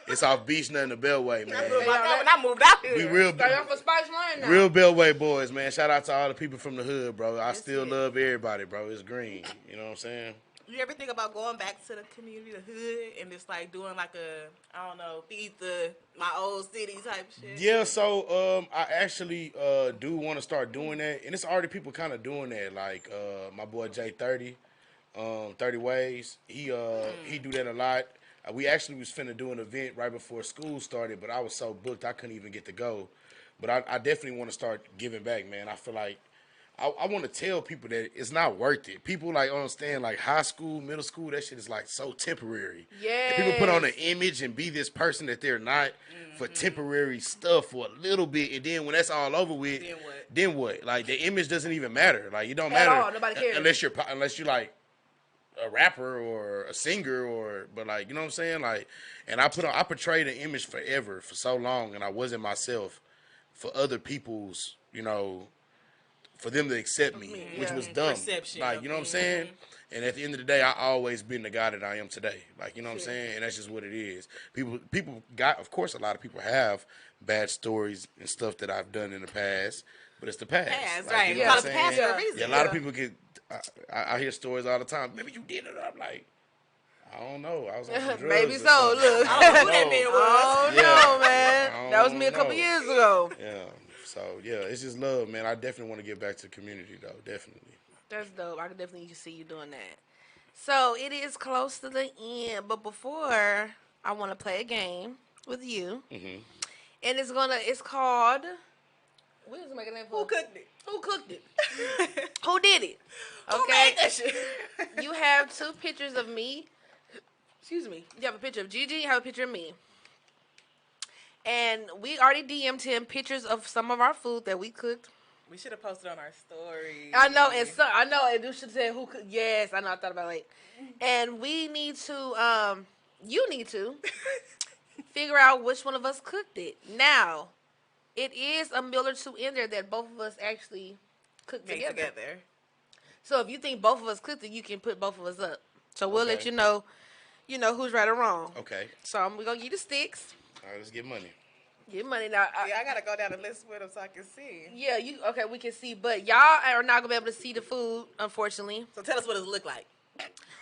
It's off Beach Nut and the Beltway, man. I knew about that when I moved out here. We real. Start off for Spice Line now. Real Beltway boys, man. Shout out to all the people from the hood, bro. I still it. love everybody, bro. It's green. You know what I'm saying? You ever think about going back to the community, the hood, and just like doing like a, I don't know, feed my old city type shit? Yeah, so I actually do want to start doing that. And it's already people kind of doing that. Like my boy J30, 30 Ways. He do that a lot. We actually was finna do an event right before school started, but I was so booked I couldn't even get to go. But I definitely want to start giving back, man. I feel like I want to tell people that it's not worth it. People like understand like high school, middle school, that shit is like so temporary. Yes. And people put on an image and be this person that they're not for temporary stuff for a little bit, and then when that's all over with, then what? Like the image doesn't even matter. Like it don't At matter all. Nobody cares. unless you're like a rapper or a singer but like you know what I'm saying, like, and I portrayed an image forever for so long, and I wasn't myself for other people's, for them to accept me, which was dumb. Perception. Like, you know what I'm saying? And at the end of the day, I always been the guy that I am today. Like, you know what I'm saying? And that's just what it is. People got, of course, a lot of people have bad stories and stuff that I've done in the past, but it's the past. Past, Like, right. you You know call what it the I'm past saying? for a reason. Yeah, a lot of people get. I hear stories all the time. Maybe you did it. I'm like, I don't know. I was on some drugs. Maybe or so. something. Look. I don't know who that man was. Oh Yeah. no, man. I That was me a don't couple know. years ago. Yeah. So yeah, it's just love, man. I definitely want to get back to the community, though. Definitely. That's dope. I could definitely see you doing that. So it is close to the end, but before I want to play a game with you, and it's called. What is it making that for? Who cooked it? Who cooked it? Who did it? Who Okay. made that shit? You have two pictures of me. Excuse me. You have a picture of Gigi. You have a picture of me. And we already DM'd him pictures of some of our food that we cooked. We should have posted on our story. I know, and you should say who could. Yes, I know. I thought about it. And we need to. You need to figure out which one of us cooked it. Now, it is a meal or two in there that both of us actually cooked Made together. So if you think both of us cooked it, you can put both of us up. So we'll let Okay. you know. Who's right or wrong. Okay. So we're gonna give you the sticks. All right, let's get money. Get money now. Yeah, I gotta go down the list with them so I can see. Yeah, okay, we can see, but y'all are not gonna be able to see the food, unfortunately. So tell us what it look like.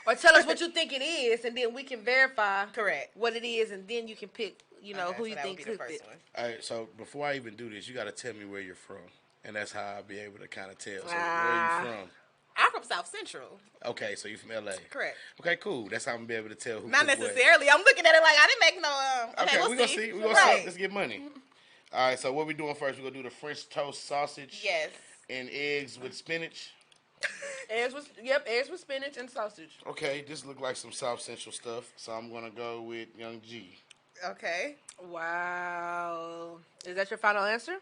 Or tell us what you think it is, and then we can verify Correct. what it is, and then you can pick, Okay, who so you that think would be the cooked it. first one. All right, so before I even do this, you got to tell me where you're from, and that's how I'll be able to kind of tell. So where are you from? I'm from South Central. Okay, so you from LA. Correct. Okay, cool. That's how I'm gonna be able to tell who. Not cooked what. necessarily. I'm looking at it like I didn't make no. Okay, we'll we're gonna see. see. We're gonna Right. see. Let's get money. All right, so what we doing first? We're going to do the French toast sausage Yes. and eggs with spinach. Eggs with spinach and sausage. Okay, this look like some South Central stuff, so I'm going to go with Young G. Okay. Wow. Is that your final answer?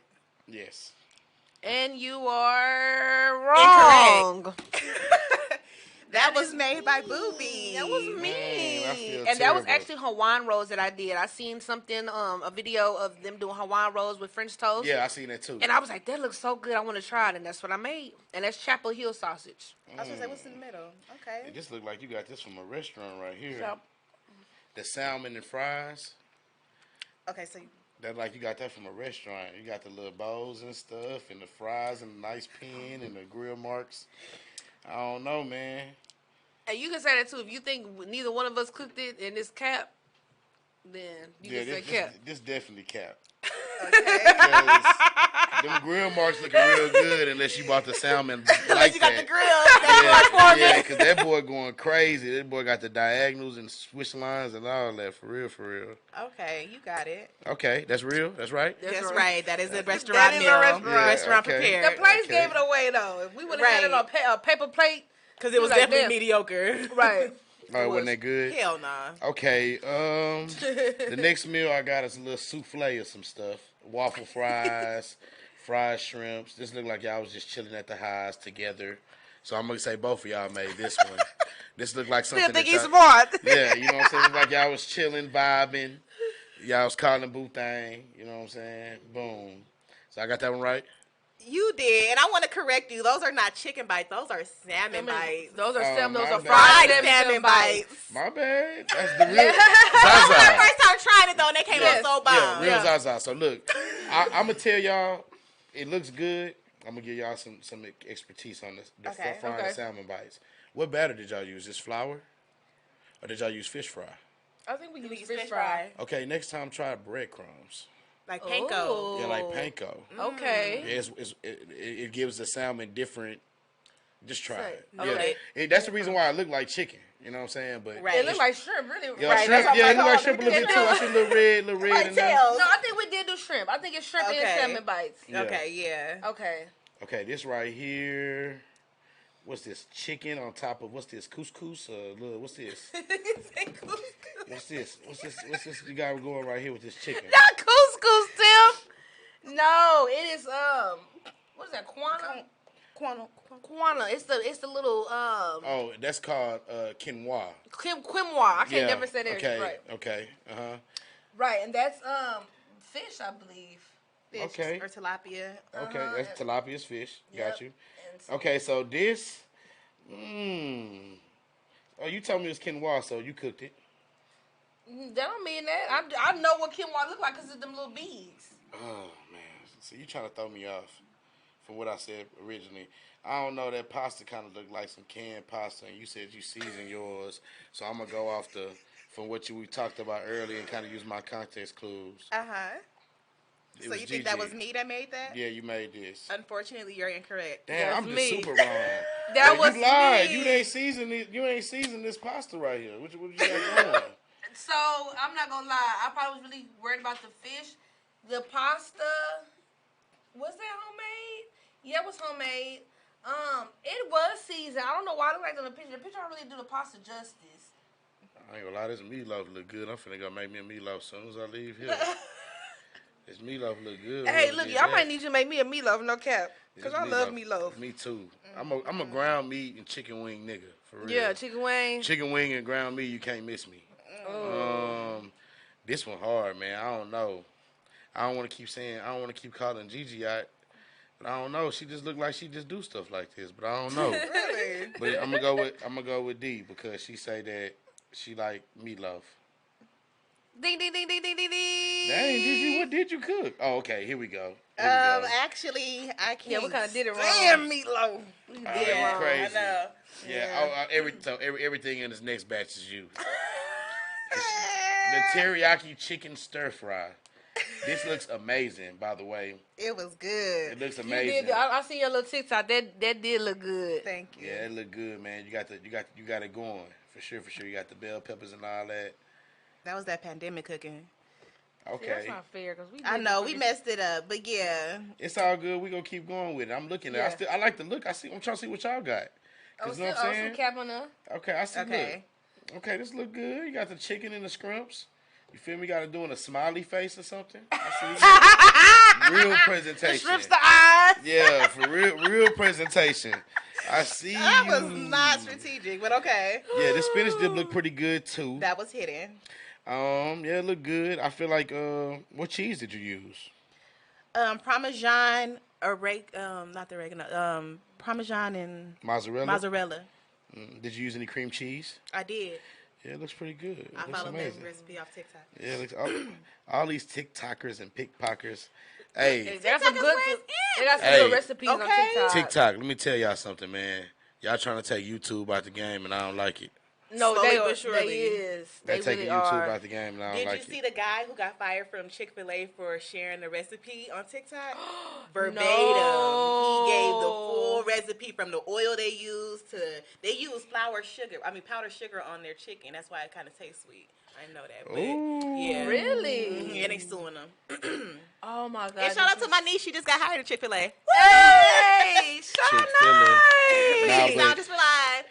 Yes. And you are wrong. That was made by Booby. That was me. Man, I feel And that was terrible. actually Hawaiian rolls that I did. I seen something, a video of them doing Hawaiian rolls with French toast. Yeah, I seen that too. And I was like, that looks so good. I want to try it. And that's what I made. And that's Chapel Hill sausage. I was gonna say, what's in the middle? Okay. It just look like you got this from a restaurant right here. So, The salmon and fries. Okay, so That like you got that from a restaurant. You got the little bowls and stuff, and the fries, and the nice pan, and the grill marks. I don't know, man. and you can say that too. If you think neither one of us cooked it in this cap, then you can say cap. This definitely cap. okay. Because them grill marks looking real good unless you bought the salmon like You got that. the grill. Yeah, because that boy going crazy. That boy got the diagonals and switch lines and all that. For real, for real. Okay, you got it. Okay, that's real. That's right. That's right. That is a restaurant That is a meal. restaurant. Yeah, Restaurant okay. prepared. The place Okay. gave it away though. If we would have had it on a paper plate, Because it was Like definitely that. mediocre. right? All right, wasn't that good? Hell nah. Okay, the next meal I got is a little souffle of some stuff. Waffle fries, fried shrimps. This look like y'all was just chilling at the highs together. So I'm going to say both of y'all made this one. This look like something Still think that he's y'all- smart. Yeah, you know what I'm saying? It's like y'all was chilling, vibing. Y'all was calling boo thing. You know what I'm saying? Boom. So I got that one right? You did, and I want to correct you. Those are not chicken bites. Those are salmon bites. Those are Oh, salmon. Those my are bad. fried Fried salmon bites. My bad. That's the real That was my Zaza. first time trying it though, and they came Yes. out so Yeah, bomb. real Zaza. So look, I'm gonna tell y'all, it looks good. I'm gonna give y'all some expertise on this. The Okay, frying okay. salmon bites. What batter did y'all use? Just flour, or did y'all use fish fry? I think we You use use fish fry. Okay, next time try breadcrumbs. Like panko. Oh. Yeah, like panko. Okay. Yeah, it gives the salmon different. Just try it. Okay. Yeah, that's the reason why it looked like chicken. You know what I'm saying? But Right. It looked like shrimp, really. yeah, Right, shrimp. that's Yeah, what it looked I'm like like, shrimp a oh, little bit too. I see a little red Like in there. tails. No, I think we did do shrimp. I think it's shrimp and Okay. salmon bites. Yeah. Okay, yeah. Okay. Okay, this right here. What's this? Chicken on top of what's this? Couscous? Look, what's this? What's this? What's this? You got going right here with this chicken? Not couscous, Tim. No, it is what is that? Quana. Quana. It's the little Oh, that's called quinoa. quinoa. I can't never say that Okay. right. Okay. Uh huh. Right, and that's fish, I believe. Fish Okay. or tilapia. Okay, that's tilapia's fish. Yep. Got you. And Okay, so this. Oh, you told me it was quinoa, so you cooked it. that don't mean that. I know what quinoa look like because of them little beads. Oh man, so you trying to throw me off from what I said originally? I don't know. That pasta kind of looked like some canned pasta, and you said you seasoned yours, so I'm gonna go off from what we talked about earlier and kind of use my context clues. Uh-huh. It So was you think that Gigi. was me that made that? Yeah, you made this. Unfortunately, you're incorrect. Damn, That's I'm just me. super wrong. That Yo, was you lied. me. You ain't seasoned it. You ain't seasoned this pasta right here. What you got going? So I'm not gonna lie. I probably was really worried about the fish. The pasta was that homemade? Yeah, it was homemade. It was seasoned. I don't know why it looked like that in the picture. The picture don't really do the pasta justice. I ain't gonna lie, this meatloaf look good. I'm finna go make me a meatloaf as soon as I leave here. This meatloaf look good. Hey, Whoever look, did y'all that. might need you to make me a meatloaf, no cap, because This I love meatloaf. Me too. I'm a ground meat and chicken wing nigga for real. Yeah, chicken wing. Chicken wing and ground meat, you can't miss me. This one hard, man. I don't know. I don't want to keep calling Gigi out. But I don't know. She just look like she just do stuff like this. But I don't know. Really? But I'm gonna go with D because she say that she like meatloaf. Ding, ding, ding, ding, ding, ding, ding. Dang, Gigi, what did you cook? Oh, okay. Here we go. Here we go. Actually, I can't. Yeah, we kinda did it wrong. Damn meatloaf. We did Oh, it you wrong. crazy. I know. Yeah. Everything in this next batch is you. The teriyaki chicken stir fry. This looks amazing, by the way. It was good. It looks You amazing. did. I seen your little TikTok. That did look good. Thank you. Yeah, it look good, man. You got it going for sure. You got the bell peppers and all that. That was that pandemic cooking. See, that's Okay. not fair because we. I did know it we for messed it up, but yeah. It's all good. We gonna keep going with it. I'm looking at. Yeah. I like the look. I see. I'm trying to see what y'all got. Cause you know what I'm some saying. cap on there. Okay, I see. Okay. Look. Okay, this look good. You got the chicken and the scrumps. You feel me? Got to doing a smiley face or something. I see. Real presentation. Strips the eyes. Yeah, for real presentation. I see That you. was not strategic, but okay. Yeah, the spinach dip look pretty good too. That was hidden. Yeah, it look good. I feel like what cheese did you use? Parmesan, not the oregano. Parmesan and Mozzarella. mozzarella. Did you use any cream cheese? I did. Yeah, it looks pretty good. It I looks followed amazing. that recipe off TikTok. Yeah, it looks, all these TikTokers and pickpockers. Hey, They got some TikTok is good. where it's They got some Hey. good recipes on Okay. TikTok. TikTok. Let me tell y'all something, man. Y'all trying to take YouTube out the game, and I don't like it. No, Slowly they but are. surely. They is. They They taking really YouTube are. out the game, and I don't Did like you see it. the guy who got fired from Chick-fil-A for sharing the recipe on TikTok? Verbatim. No. He gave the full recipe from the oil they used to powdered sugar on their chicken. That's why it kind of tastes sweet. I didn't know that. But Ooh. yeah. Really? And they suing them. Oh my god. And shout out to my niece. She just got hired at Chick-fil-A. Hey, Chick-fil-A. Shana. Nah, She but- sound just for live.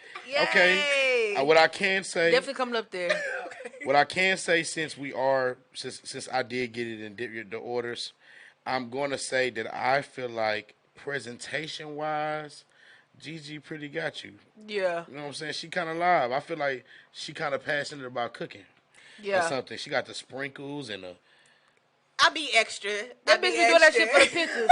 Okay. What I can say, Definitely coming up there. what I can say, since I did get it in the orders, I'm going to say that I feel like presentation wise, Gigi pretty got you. Yeah. You know what I'm saying? She kind of live. I feel like she kind of passionate about cooking or Yeah. something. She got the sprinkles and the. I be extra. That bitch be doing that shit for the pictures.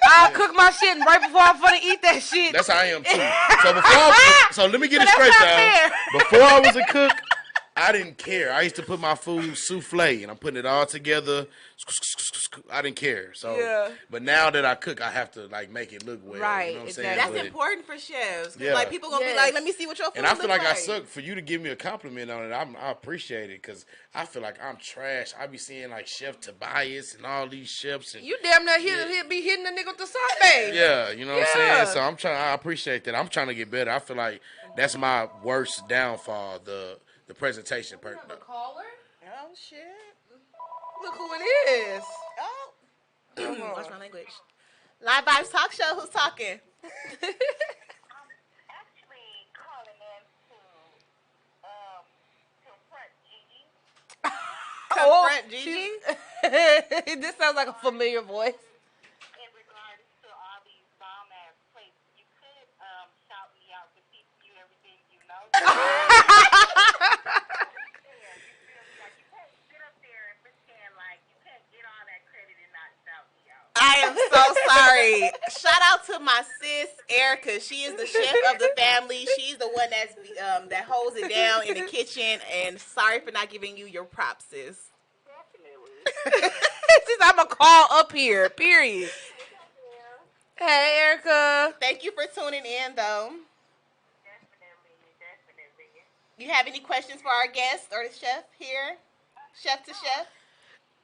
I'll cook my shit and right before I'm finna eat that shit. That's how I am too. So let me get it that's straight, not y'all. fair. Before I was a cook, I didn't care. I used to put my food souffle, and I'm putting it all together. I didn't care. So, Yeah. but now that I cook, I have to like make it look well. Right, You know what I'm exactly. saying? That's But- important for chefs. 'Cause, Yeah. like people gonna be Yes. like, let me see what your food And I feel look like I suck for you to give me a compliment on it. I appreciate it because I feel like I'm trash. I be seeing like Chef Tobias and all these chefs. And You damn near he'll be hitting the nigga with the saute. yeah, you know what I'm Yeah. saying? So I appreciate that. I'm trying to get better. I feel like that's my worst downfall, the presentation part. Caller? Oh shit. Look who it is. Oh. Come on. Watch my language. Live Vibes Talk Show. Who's talking? Actually calling in to front Gigi. Confront Gigi? This sounds like a familiar voice. In regards to all these bomb ass plates. You could shout me out to teach you everything you know. Like you can't sit up there and pretend like you can't get all that credit and not shout me out. I am so sorry. Shout out to my sis Erica. She is the chef of the family. She's the one that holds it down in the kitchen. And sorry for not giving you your props, sis. Definitely. I'm a call up here, period. Hey, Erica. Thank you for tuning in, though. Definitely. You have any questions for our guest or the chef here? Chef to chef?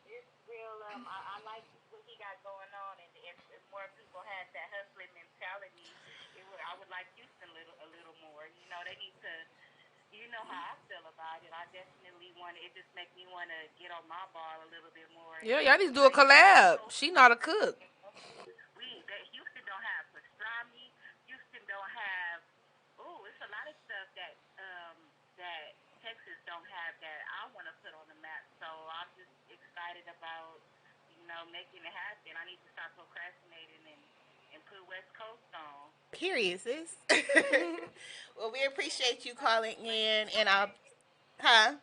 It's real. I like what he got going on, and if more people had that hustling mentality, I would like Houston a little more. You know, they need to. You know how I feel about it. I definitely want it. Just make me want to get on my ball a little bit more. Yeah, y'all need to do a collab. She not a cook. Houston don't have pastrami. Houston don't have. Oh, it's a lot of stuff that Texas don't have that I want to put on the map. So I'm just excited about making it happen. I need to stop procrastinating and put West Coast on. Period, sis. Well, we appreciate you calling in, and I'll. Huh? I'm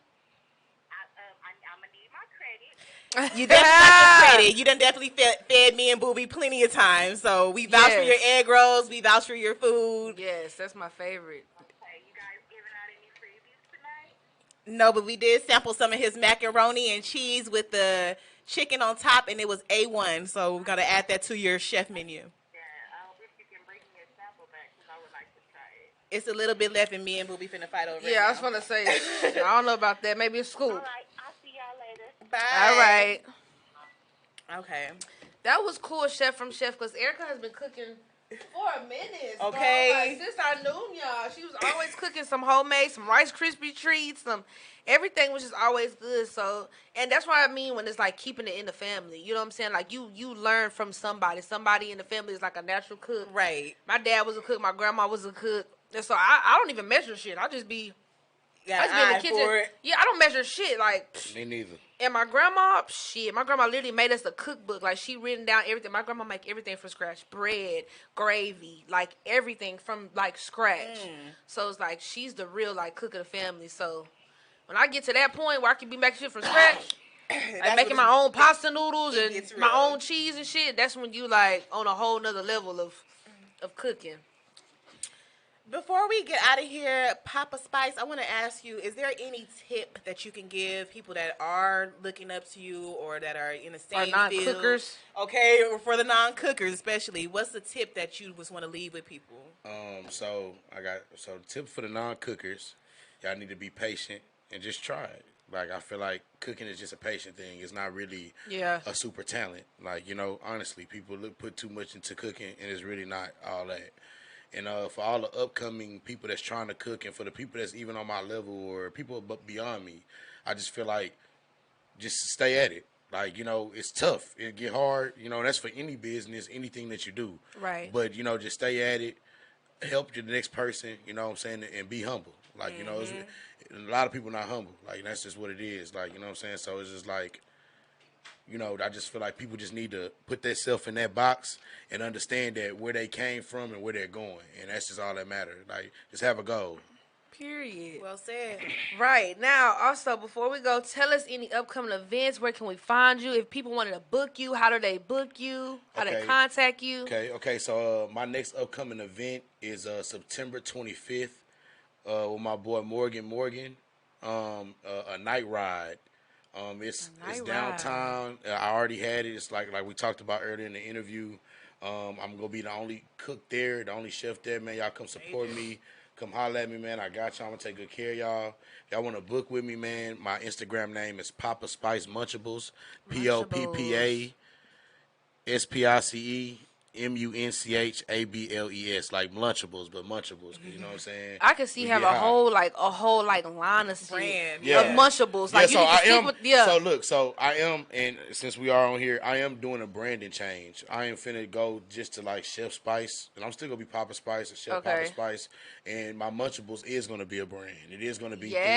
gonna need my credit. You definitely got your credit. You done definitely fed me and Booby plenty of times. So we vouch for your Yes. egg rolls. We vouch for your food. Yes, that's my favorite. Okay, you guys giving out any freebies tonight? No, but we did sample some of his macaroni and cheese with the chicken on top, and it was A1. So we're going to add that to your chef menu. Yeah, I wish you can bring me a sample back because I would like to try it. It's a little bit left, and me and Booby finna fight over it. Yeah, I was now. gonna say. I don't know about that. Maybe a scoop. All right, I'll see y'all later. Bye. All right. Okay. That was cool, Chef from Chef, because Erica has been cooking For a minute. Okay. Like, since I knew y'all, she was always cooking some homemade, some Rice Krispie treats, everything was just always good. So, and that's what I mean when it's like keeping it in the family. You know what I'm saying? Like you learn from somebody. Somebody in the family is like a natural cook. Right. My dad was a cook. My grandma was a cook. And so I don't even measure shit. I just be Got in the an kitchen. eye for it. Yeah, I don't measure shit. Like, Me neither. and my grandma literally made us a cookbook. Like, she written down everything. My grandma make everything from scratch. Bread, gravy, like everything from like scratch. So it's like she's the real like cook of the family. So when I get to that point where I can be making shit from scratch, like making my own pasta noodles and my own cheese and shit, that's when you like on a whole nother level of cooking. Before we get out of here, Papa Spice, I want to ask you, is there any tip that you can give people that are looking up to you or that are in the same non-cookers? Field? Okay, or for the non-cookers especially, what's the tip that you just want to leave with people? So the tip for the non-cookers, y'all need to be patient and just try it. Like, I feel like cooking is just a patient thing. It's not really a super talent. Like, honestly, people put too much into cooking, and it's really not all that. And for all the upcoming people that's trying to cook, and for the people that's even on my level or people beyond me, I just feel like just stay at it. Like, it's tough. It get hard. That's for any business, anything that you do. Right. But, just stay at it. Help the next person, what I'm saying, and be humble. Like, a lot of people not humble. Like, that's just what it is. Like, what I'm saying? So it's just like, I just feel like people just need to put themselves in that box and understand that where they came from and where they're going. And that's just all that matters. Like, just have a goal. Period. Well said. Right. Now, also, before we go, tell us any upcoming events. Where can we find you? If people wanted to book you, how do they book you? How do they contact you? Okay. So my next upcoming event is September 25th with my boy Morgan. A night ride. It's downtown. I already had it. It's like we talked about earlier in the interview. I'm gonna be the only cook there, the only chef there, man. Y'all come support me. Come holler at me, man. I got y'all. I'm gonna take good care of y'all. Y'all want to book with me, man? My Instagram name is Papa Spice Munchables. POPPASPICE MUNCHABLES, like Lunchables, but Munchables. You know what I'm saying? I can see you have a whole line of shit Brand, of Munchables. Like, you need to stick with So look, I am, and since we are on here, I am doing a branding change. I am finna go just to like Chef Spice, and I'm still gonna be Papa Spice and Chef Papa Spice, and my Munchables is gonna be a brand. It is gonna be things that I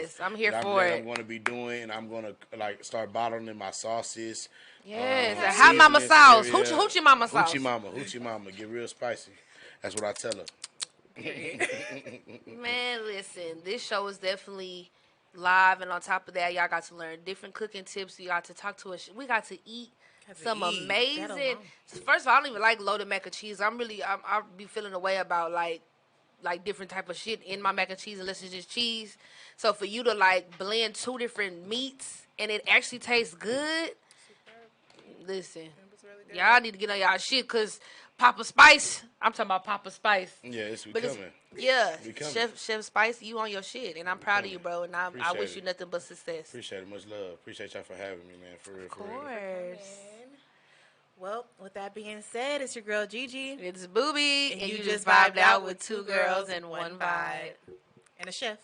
have. I'm here for it. I'm gonna be doing, and I'm gonna like start bottling my sauces. Yes, a hot mama sauce. Hoochie mama sauce. Hoochie mama. Get real spicy. That's what I tell her. Man, listen, this show is definitely live, and on top of that, y'all got to learn different cooking tips. You got to talk to us. We got to eat some amazing. First of all, I don't even like loaded mac and cheese. I be feeling a way about like different type of shit in my mac and cheese unless it's just cheese. So for you to like blend two different meats and it actually tastes good. Listen, y'all need to get on y'all shit, because Papa Spice, I'm talking about Papa Spice. Yeah, we coming. Yeah, Chef Spice, you on your shit, and I'm proud of you, bro, and I wish you nothing but success. Appreciate it. Much love. Appreciate y'all for having me, man, for real. Of course. Well, with that being said, it's your girl Gigi. It's Booby, and you just vibed out with two girls and one vibe. And a chef.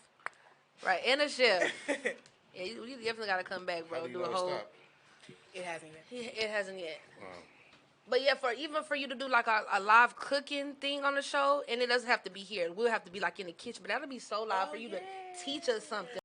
Right, and a chef. Yeah, you definitely got to come back, bro. Do a whole... Stop? It hasn't yet. It hasn't yet. But yeah, for you to do like a live cooking thing on the show, and it doesn't have to be here. We'll have to be like in the kitchen, but that'll be so live for you to teach us something.